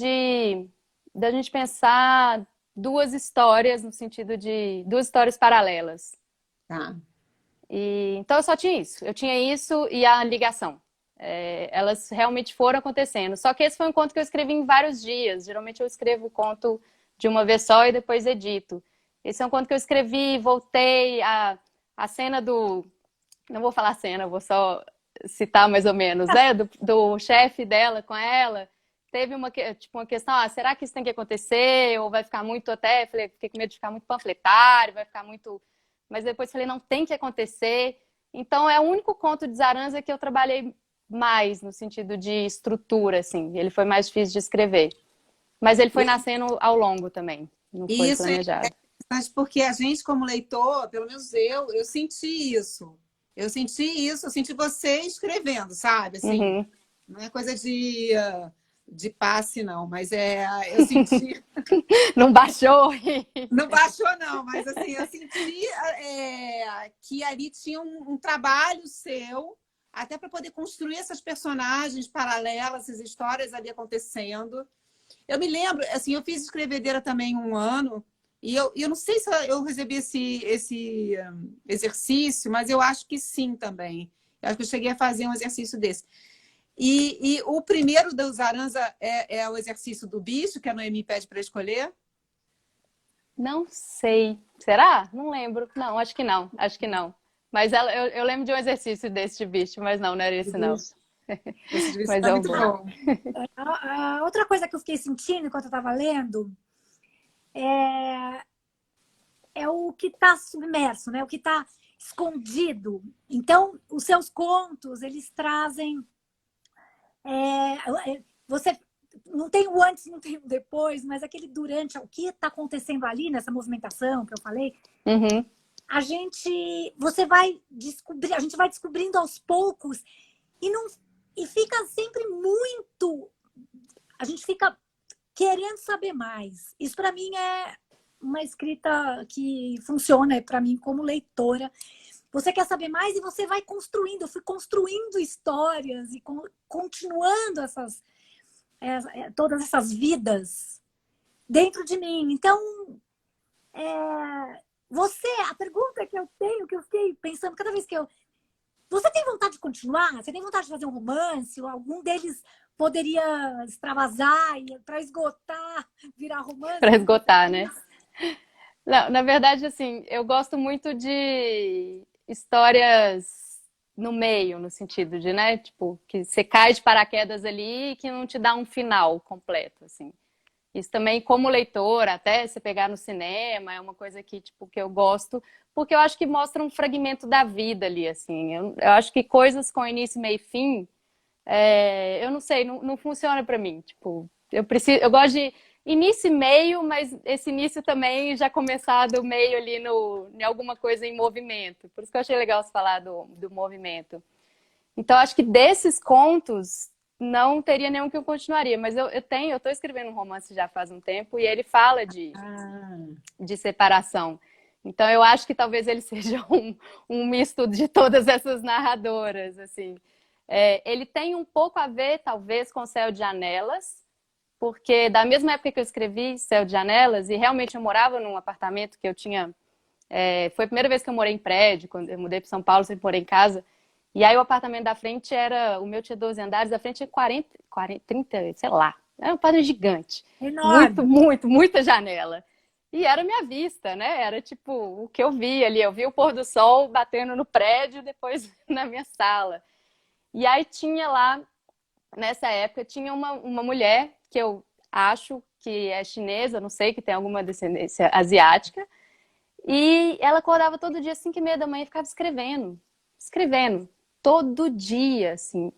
da gente pensar duas histórias, no sentido de duas histórias paralelas. Então eu só tinha isso. Eu tinha isso e a ligação. Elas realmente foram acontecendo. Só que esse foi um conto que eu escrevi em vários dias. Geralmente eu escrevo o conto de uma vez só e depois edito. Esse é um conto que eu escrevi, voltei, a cena não vou falar cena, vou só citar mais ou menos, né? Do chefe dela com ela. Teve uma questão, será que isso tem que acontecer? Ou vai ficar muito até... Fiquei com medo de ficar muito panfletário, vai ficar muito... Mas depois falei, não, tem que acontecer. Então, é o único conto de Zaranza que eu trabalhei mais no sentido de estrutura, assim. Ele foi mais difícil de escrever. Mas ele foi nascendo ao longo também. Não foi planejado. Mas porque a gente, como leitor, pelo menos eu senti isso. Eu senti você escrevendo, sabe? Assim, não é coisa de passe, não, mas eu senti... Não baixou? Não baixou, não, mas assim, eu senti que ali tinha um trabalho seu, até para poder construir essas personagens paralelas, essas histórias ali acontecendo. Eu me lembro, assim, eu fiz escrevedeira também 1 ano, e eu não sei se eu recebi esse exercício, mas eu acho que sim também. Eu acho que eu cheguei a fazer um exercício desse. E o primeiro do Zaranza é o exercício do bicho, que a Noemi pede para escolher? Não sei. Será? Não lembro. Não, acho que não. Acho que não. Mas eu lembro de um exercício desse de bicho, mas não era esse, não. Esse mas é muito bom. A outra coisa que eu fiquei sentindo enquanto eu estava lendo é o que está submerso, né? O que está escondido. Então, os seus contos, eles trazem... você não tem o antes, não tem o depois, mas aquele durante, o que está acontecendo ali nessa movimentação que eu falei, a gente vai descobrindo aos poucos e fica sempre muito... A gente fica querendo saber mais. Isso, para mim, é uma escrita que funciona para mim como leitora. Você quer saber mais e você vai construindo. Eu fui construindo histórias e continuando todas essas vidas dentro de mim. Então, a pergunta que eu tenho, que eu fiquei pensando cada vez que você tem vontade de continuar? Você tem vontade de fazer um romance? Ou algum deles poderia extravasar para esgotar, virar romance? Para esgotar, né? Não, na verdade, assim, eu gosto muito de histórias no meio, no sentido de, né, tipo, que você cai de paraquedas ali e que não te dá um final completo, assim. Isso também, como leitora, até você pegar no cinema, é uma coisa que, tipo, que eu gosto, porque eu acho que mostra um fragmento da vida ali, assim. Eu acho que coisas com início, meio e fim, eu não sei, não funciona pra mim. Tipo, eu gosto de início e meio, mas esse início também já começar do meio ali em alguma coisa em movimento. Por isso que eu achei legal você falar do movimento. Então, acho que desses contos não teria nenhum que eu continuaria, mas eu estou escrevendo um romance já faz um tempo e ele fala de separação. Então, eu acho que talvez ele seja um misto de todas essas narradoras, assim. Ele tem um pouco a ver, talvez, com Céu de Janelas, porque da mesma época que eu escrevi Céu de Janelas, e realmente eu morava num apartamento que eu tinha... foi a primeira vez que eu morei em prédio, quando eu mudei para São Paulo, sempre morei em casa. E aí o apartamento da frente o meu tinha 12 andares, da frente tinha 40, 30, sei lá. Era um apartamento gigante. Enorme. Muita janela. E era a minha vista, né? Era tipo o que eu via ali. Eu via o pôr do sol batendo no prédio, depois na minha sala. E aí tinha lá, nessa época, tinha uma mulher que eu acho que é chinesa, não sei, que tem alguma descendência asiática. E ela acordava todo dia às 5h30 da manhã e ficava escrevendo. Todo dia, assim.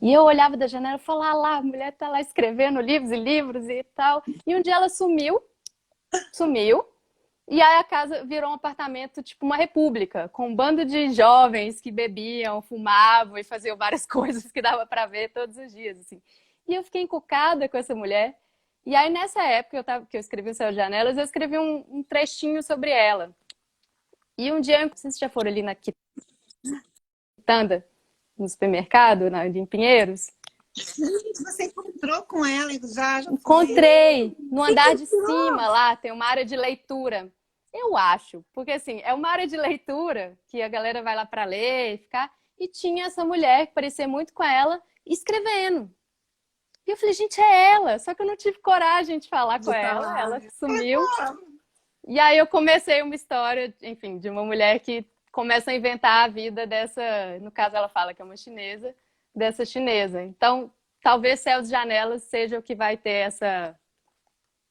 E eu olhava da janela e falava, lá, a mulher tá lá escrevendo livros e livros e tal. E um dia ela sumiu. E aí a casa virou um apartamento, tipo uma república, com um bando de jovens que bebiam, fumavam e faziam várias coisas que dava para ver todos os dias, assim. E eu fiquei encucada com essa mulher. E aí, nessa época que eu escrevi o Céu de Janelas, eu escrevi um trechinho sobre ela. E um dia, não sei se já foram ali na Quitanda, no supermercado, em Pinheiros. Gente, você encontrou com ela já? Encontrei no andar de cima lá, tem uma área de leitura. Eu acho, porque assim, é uma área de leitura que a galera vai lá para ler e ficar. E tinha essa mulher que parecia muito com ela escrevendo. E eu falei, gente, é ela. Só que eu não tive coragem de falar com ela sumiu. E aí eu comecei uma história, enfim, de uma mulher que começam a inventar a vida dessa, no caso ela fala que é uma chinesa, dessa chinesa. Então, talvez Céus e Janelas seja o que vai ter essa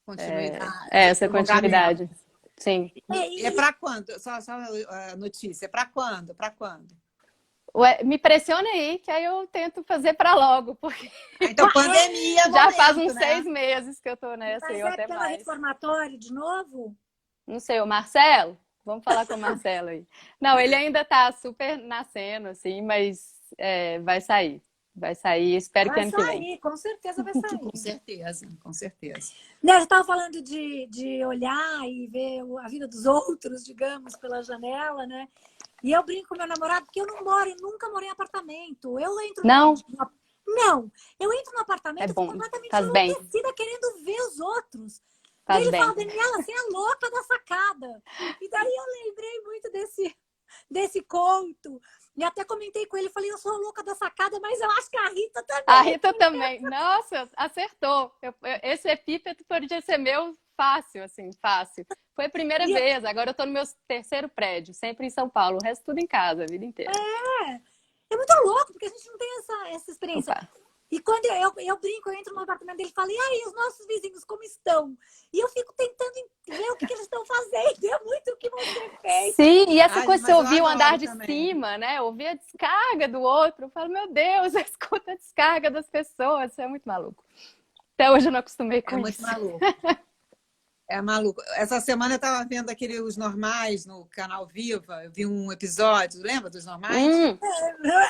continuidade. Sim. É para quando? Só a notícia. É para quando? Para quando? Ué, me pressiona aí, que aí eu tento fazer para logo, porque então pandemia já momento, faz uns né? 6 meses que eu tô nessa, Mas e até pelo mais. reformatório de novo? Não sei, o Marcelo? Vamos falar com o Marcelo aí. Não, ele ainda tá super nascendo, assim, mas vai sair. Vai sair, espero que ano que vem. Com certeza vai sair. Com certeza, com certeza. Né, eu estava falando de olhar e ver a vida dos outros, digamos, pela janela, né? E eu brinco com meu namorado porque eu nunca morei em apartamento. Eu entro Não? Não, eu entro no apartamento É bom, completamente faz bem. enlouquecida, querendo ver os outros. Faz e ele bem. fala, Daniela, você é louca da sacada. E daí eu lembrei muito desse conto. E até comentei com ele, falei, eu sou a louca da sacada, mas eu acho que a Rita também. A Rita também. Nossa, acertou. Esse epíteto podia ser meu fácil, assim, fácil. Foi a primeira vez, agora eu tô no meu 3º prédio, sempre em São Paulo, o resto tudo em casa, a vida inteira. É muito louco, porque a gente não tem essa experiência. Opa. E quando eu brinco, eu entro no apartamento dele e falo, e aí, os nossos vizinhos, como estão? E eu fico tentando ver o que eles estão fazendo. É muito o que você fez. Sim, e essa coisa de você ouvir o andar de também. cima, né? Ouvir a descarga do outro. Eu falo, meu Deus, eu escuto a descarga das pessoas. Isso é muito maluco. Até hoje eu não acostumei com isso. É muito maluco. É maluco. Essa semana eu estava vendo Os Normais no canal Viva. Eu vi um episódio, lembra dos Normais?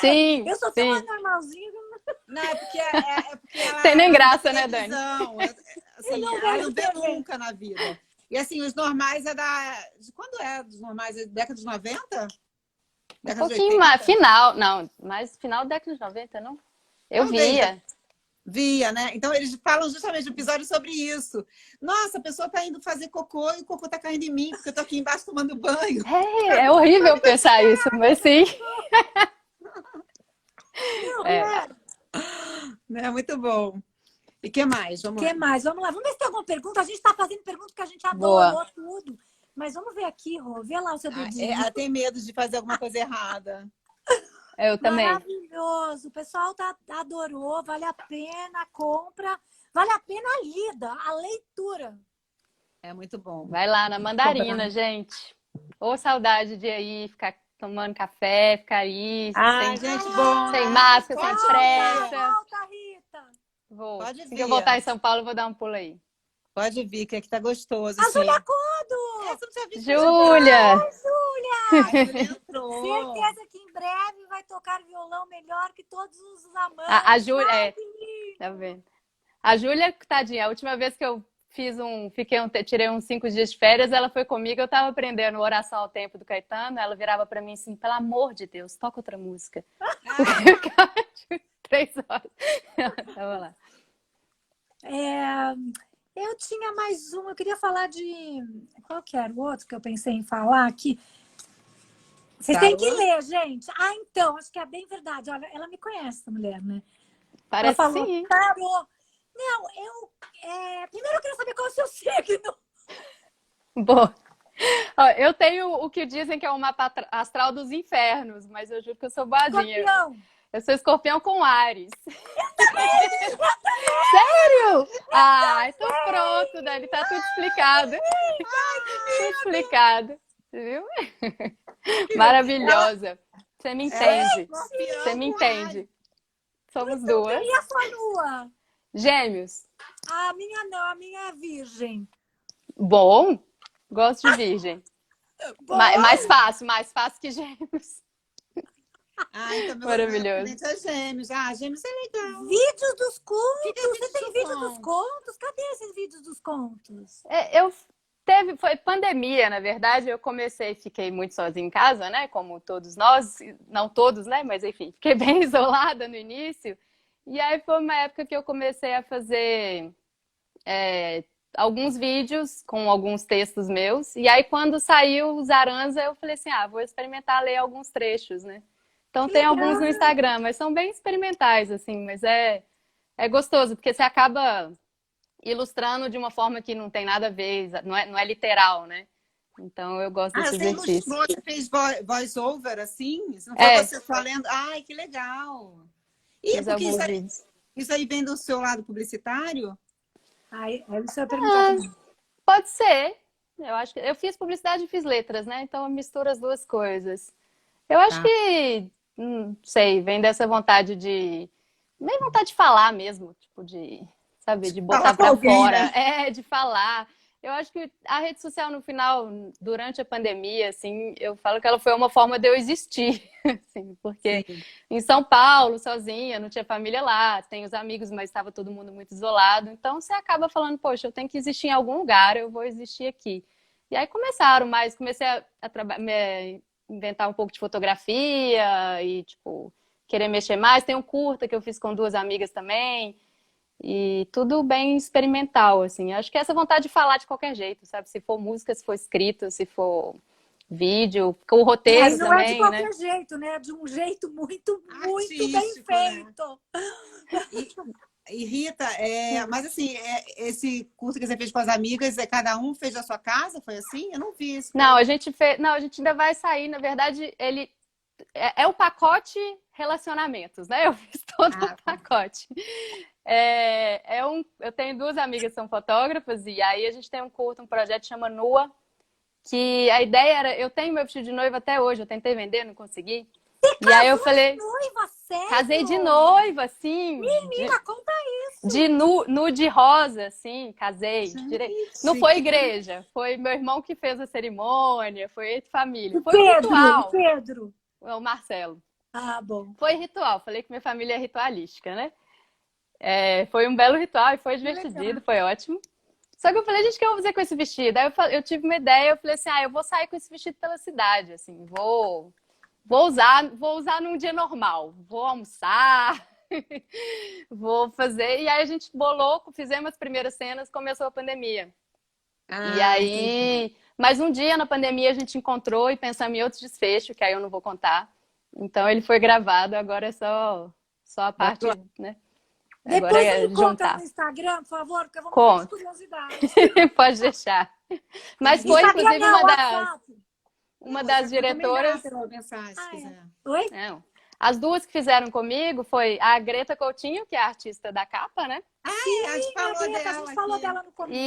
Sim. Eu sou tão normalzinha. Não, é porque ela tem nem graça, né, Dani? Assim, ela não vê nunca na vida. E assim, Os Normais de quando é dos Normais? É década de 90? Um pouquinho mais. Final. Não, mas final da década de 90, não? Eu via. Via, né? Então eles falam justamente no episódio sobre isso. Nossa, a pessoa tá indo fazer cocô e o cocô tá caindo em mim, porque eu tô aqui embaixo tomando banho. É horrível pensar isso, mas sim. É muito bom. E o que mais? Vamos lá. Vamos ver se tem alguma pergunta. A gente tá fazendo pergunta que a gente adorou tudo. Mas vamos ver aqui, Rô. Vê lá o seu dedinho. Ela tem medo de fazer alguma coisa errada. Eu também. Maravilhoso. O pessoal adorou. Vale a pena, compra. Vale a pena a lida, a leitura. É muito bom. Vai lá na Mandarina, gente. Ô, saudade de ir aí, ficar tomando café, ficar aí. Sem máscara, sem pressa. Volta, Rita. Vou. Pode Assim vir. que eu voltar em São Paulo, eu vou dar um pulo aí. Pode vir, que aqui tá gostoso. A Júlia Codo! Júlia! Júlia! Certeza que em breve vai tocar violão melhor que todos os amantes. A Júlia, tá vendo? A Júlia, tadinha, a última vez que eu tirei uns 5 dias de férias, ela foi comigo, eu tava aprendendo Oração ao Tempo do Caetano, ela virava pra mim assim, pelo amor de Deus, toca outra música. 3 horas. Vamos lá. Eu tinha mais uma, eu queria falar de... Qual que era o outro que eu pensei em falar aqui? Vocês têm que ler, gente. Então, acho que é bem verdade. Olha, ela me conhece, essa mulher, né? Parece ela falou, sim. Parou. Não, primeiro eu quero saber qual é o seu signo. Bom, eu tenho o que dizem que é o mapa astral dos infernos, mas eu juro que eu sou boazinha. Escorpião. Eu sou escorpião com Áries. Sério? Então pronto, Dani, tá tudo explicado. Tudo explicado, viu? Maravilhosa. Você me entende. Você me entende. Somos duas. E a sua lua? Gêmeos. A minha não, a minha é virgem. Bom, gosto de virgem. Mais fácil que gêmeos. Então maravilhoso. Gêmeos. Gêmeos é legal. Vídeos dos contos. Você tem vídeo dos contos? Cadê esses vídeos dos contos? Foi pandemia, na verdade, fiquei muito sozinha em casa, né? Como todos nós, não todos, né? Mas enfim, fiquei bem isolada no início. E aí foi uma época que eu comecei a fazer alguns vídeos com alguns textos meus. E aí quando saiu o Zaranza, eu falei assim, vou experimentar ler alguns trechos, né? Então tem alguns no Instagram, mas são bem experimentais, assim, mas é gostoso, porque você acaba ilustrando de uma forma que não tem nada a ver, não é literal, né? Então, eu gosto desse você exercício. mostrou, você fez voice-over, assim? Isso não foi você falando? Ai, que legal! E Fiz porque alguns vídeos. isso aí vem do seu lado publicitário? Aí você vai perguntar de mim. Pode ser. Eu acho que eu fiz publicidade e fiz letras, né? Então eu misturo as duas coisas. Eu acho que, não sei, vem dessa vontade de, nem vontade de falar mesmo, tipo de, sabe, de botar pra fora, de falar. Eu acho que a rede social no final, durante a pandemia, assim, eu falo que ela foi uma forma de eu existir, assim, porque em São Paulo, sozinha, não tinha família lá, tenho os amigos, mas estava todo mundo muito isolado. Então você acaba falando, poxa, eu tenho que existir em algum lugar, eu vou existir aqui. E aí comecei a inventar um pouco de fotografia e, tipo, querer mexer mais. Tem um curta que eu fiz com duas amigas também. E tudo bem experimental, assim. Acho que é essa vontade de falar de qualquer jeito, sabe? Se for música, se for escrito, se for vídeo, com o roteiro não também, é de qualquer jeito, né? É de um jeito muito bem feito. Né? E Rita, mas assim, esse curso que você fez com as amigas, cada um fez da sua casa? Foi assim? Eu não vi isso. Não, a gente fez. Não, a gente ainda vai sair. Na verdade, ele é o pacote relacionamentos, né? Eu fiz todo o pacote. Eu tenho duas amigas que são fotógrafas, e aí a gente tem um projeto que chama Nua, que a ideia era, eu tenho meu vestido de noiva até hoje, eu tentei vender, não consegui. E aí eu falei, noiva, sério? Casei de noiva, sim. Menina, conta isso. De nude rosa, sim, casei. Não foi igreja, foi meu irmão que fez a cerimônia, foi família. Foi ritual. Pedro. O Marcelo. Ah, bom. Foi ritual, falei que minha família é ritualística, né? Foi um belo ritual e foi divertido, foi ótimo. Só que eu falei, gente, o que eu vou fazer com esse vestido? Aí eu tive uma ideia, eu falei assim, eu vou sair com esse vestido pela cidade, assim, vou usar num dia normal, vou almoçar, vou fazer. E aí a gente fizemos as primeiras cenas, começou a pandemia. E aí, mais um dia na pandemia a gente encontrou e pensamos em outros desfechos, que aí eu não vou contar. Então ele foi gravado, agora é só a parte, né? Depois você me conta no Instagram, por favor, porque eu vou morrer de curiosidade. Pode deixar. Mas foi, inclusive, uma das diretoras. Oi? Não. As duas que fizeram comigo foi a Greta Coutinho, que é a artista da capa, né? A gente falou dela no começo.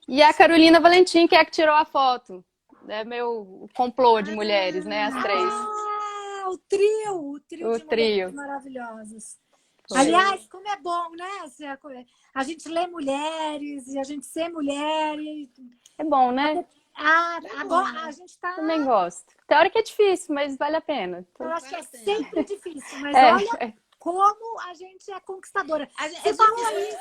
E a Carolina Valentim, que é a que tirou a foto. É meu complô de mulheres, né? As três. O trio de mulheres maravilhosas. Foi. Aliás, como é bom, né? A gente lê mulheres e a gente ser mulher. É bom, né? Agora a gente tá. Também gosto. Tem hora que é difícil, mas vale a pena. Eu acho que é sempre difícil, mas olha como a gente é conquistadora. Você falou isso,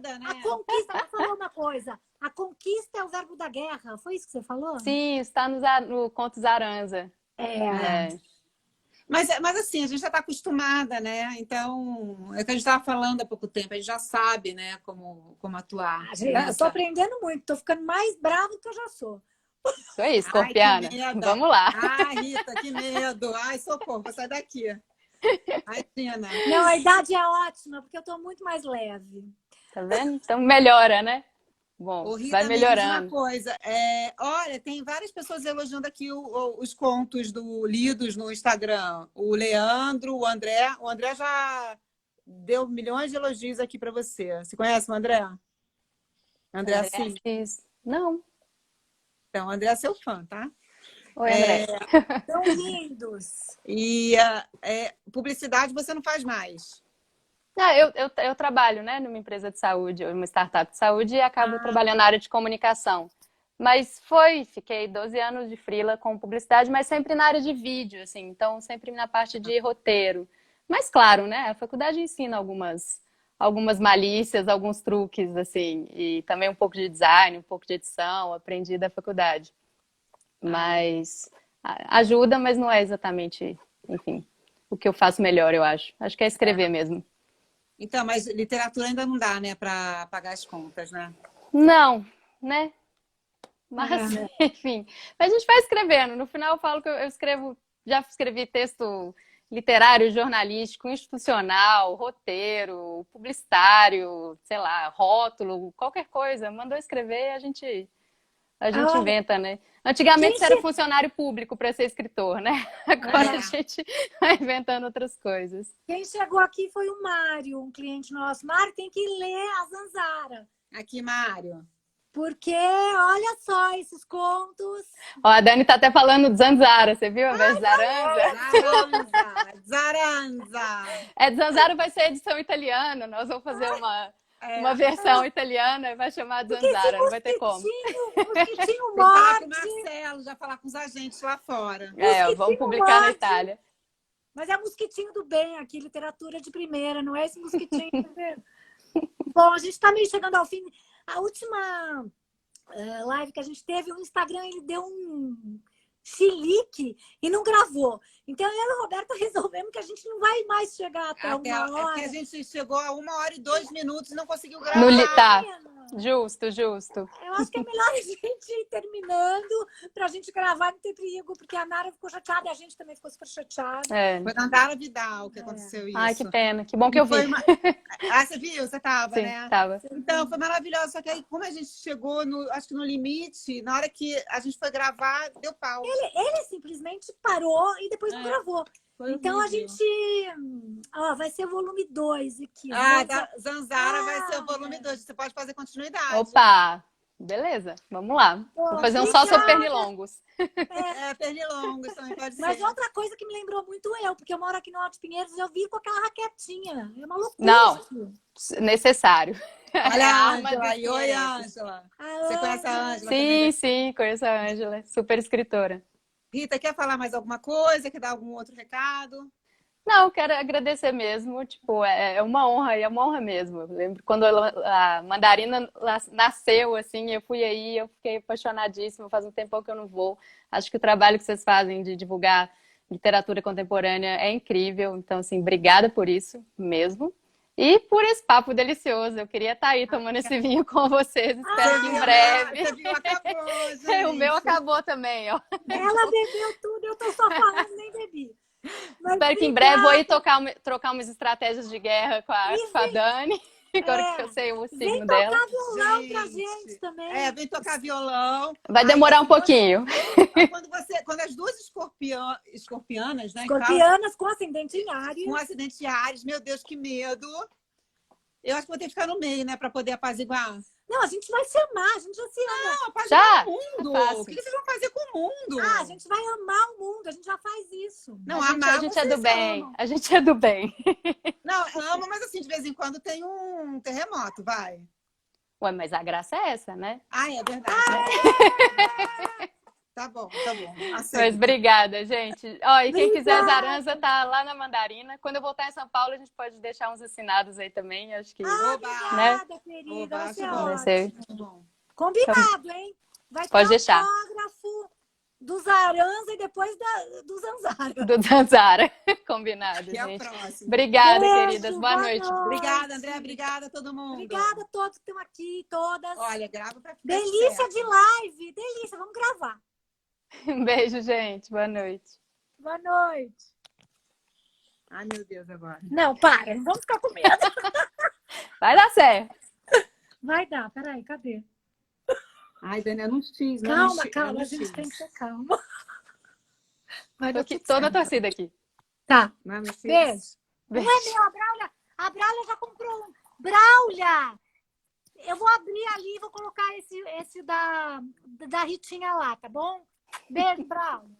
né? A conquista, vou falar uma coisa. A conquista é o verbo da guerra. Foi isso que você falou? Sim, está no Conto Zaranza. Mas assim, a gente já está acostumada, né? Então, é o que a gente estava falando há pouco tempo, a gente já sabe, né, como atuar. Eu estou aprendendo muito, estou ficando mais brava do que eu já sou. Isso aí, escorpiana. Vamos lá. Rita, que medo. Ai, socorro, vou sair daqui. Ai, Tina. Não, a idade é ótima, porque eu estou muito mais leve. Tá vendo? Então melhora, né? Bom, Rita, vai melhorando. Me diz uma coisa. Olha, tem várias pessoas elogiando aqui os contos lidos no Instagram. O Leandro, o André. O André já deu milhões de elogios aqui para você. Você conhece o André? André Assis? Não. Então, o André é seu fã, tá? Oi, André. Tão lindos. E publicidade você não faz mais? Eu trabalho, né, numa empresa de saúde, uma startup de saúde, e acabo trabalhando na área de comunicação. Mas fiquei 12 anos de freela com publicidade, mas sempre na área de vídeo, assim, então sempre na parte de roteiro. Mas claro, né, a faculdade ensina algumas malícias, alguns truques, assim, e também um pouco de design, um pouco de edição, aprendi da faculdade. Mas ajuda, mas não é exatamente, enfim, o que eu faço melhor, eu acho. Acho que é escrever mesmo. Então, mas literatura ainda não dá, né, para pagar as contas, né? Não, né? Mas, enfim. Mas a gente vai escrevendo. No final eu falo que já escrevi texto literário, jornalístico, institucional, roteiro, publicitário, sei lá, rótulo, qualquer coisa. Mandou escrever, a gente A gente inventa, né? Antigamente você era funcionário público para ser escritor, né? Agora a gente vai inventando outras coisas. Quem chegou aqui foi o Mário, um cliente nosso. Mário, tem que ler a Zanzara. Aqui, Mário. Porque, olha só, esses contos... Ó, a Dani tá até falando de Zanzara, você viu? Ao invés de Zaranza. Zaranza. É, Zanzara vai ser edição italiana. Nós vamos fazer uma versão italiana e vai chamar de Zanzara, não vai ter como. Mosquitinho Falar com o morte. Marcelo, já falar com os agentes lá fora. Vamos publicar na Itália. Mas é mosquitinho do bem aqui, literatura de primeira, não é esse mosquitinho. Bom, a gente tá meio chegando ao fim. A última live que a gente teve, o Instagram ele deu um chilique e não gravou. Então eu e a Roberta resolvemos que a gente não vai mais chegar até uma hora. É porque a gente chegou a 1h02 e não conseguiu gravar. Tá. Justo. Eu acho que é melhor a gente ir terminando pra gente gravar, não ter perigo, porque a Nara ficou chateada e a gente também ficou super chateada. Foi na Nara Vidal que aconteceu isso. Ai, que pena. Que bom que eu vi. Você viu? Você tava, Sim, né? Tava. Então, foi maravilhoso. Só que aí, como a gente chegou, acho que no limite, na hora que a gente foi gravar, deu pau. Ele simplesmente parou e depois não gravou. Então a gente... vai ser o volume 2 aqui. Zanzara vai ser o volume 2. Você pode fazer continuidade. Opa! Beleza, vamos lá. Vou fazer um só sobre pernilongos. Pernilongos também pode ser. Mas outra coisa que me lembrou muito porque eu moro aqui no Alto Pinheiros, eu vi com aquela raquetinha. É uma loucura. Não, isso. Necessário. Olha a Ângela. Oi, Ângela. Você conhece a Ângela? Sim, conheço a Ângela. Super escritora. Rita, quer falar mais alguma coisa? Quer dar algum outro recado? Não, quero agradecer mesmo. Tipo, é uma honra, e é uma honra mesmo. Eu lembro quando a Mandarina nasceu, assim, eu fui aí, eu fiquei apaixonadíssima. Faz um tempão que eu não vou. Acho que o trabalho que vocês fazem de divulgar literatura contemporânea é incrível. Então, assim, obrigada por isso mesmo. E por esse papo delicioso. Eu queria estar aí tomando esse vinho com vocês. Espero que em breve. Esse vinho acabou, gente. O meu acabou também, ó. Ela bebeu tudo, eu tô só falando, nem bebi. Mas espero que em breve vou aí trocar umas estratégias de guerra com a Dani. Agora que eu sei o signo dela. Vem tocar violão pra gente também. Vem tocar violão. Vai demorar um pouquinho. Quando as duas escorpianas, né? Escorpianas com ascendente em Áries. Com ascendente em Áries, meu Deus, que medo. Eu acho que vou ter que ficar no meio, né? Pra poder apaziguar. Não, a gente vai se amar, a gente já se ama. Não, apaziguar o mundo. O que vocês vão fazer com o mundo? A gente vai amar o mundo, a gente já faz isso. Não, a gente é do bem. A gente é do bem. Não, amo, mas assim, de vez em quando tem um terremoto, vai. Ué, mas a graça é essa, né? É verdade. Tá bom. Aceito. Mas obrigada, gente. E quem quiser Zaranza, tá lá na Mandarina. Quando eu voltar em São Paulo, a gente pode deixar uns assinados aí também. Acho que. Obrigada, querida. Vai ser ótimo. Combinado, hein? Vai pode deixar. Autógrafo do Zaranza e depois do Zanzara. Do Zanzara. Combinado, Até gente. a próxima. Obrigada, Beijo, queridas. Boa noite. Obrigada, André. Obrigada a todo mundo. Obrigada a todos que estão aqui, todas. Olha, grava pra ficar delícia certo. de live. Delícia. Vamos gravar. Um beijo, gente. Boa noite. Boa noite. Ai, meu Deus, agora. Não, para. Não vamos ficar com medo. Vai dar certo. Vai dar. Peraí, cadê? Ai, Dani, eu não fiz. Calma. A gente tem que ser calma. Vai dar Tô na torcida aqui. Tá. Beijo. Não é meu, a Braulia já comprou um. Braulia! Eu vou abrir ali e vou colocar esse da Ritinha lá, tá bom? Beijo, Braulia.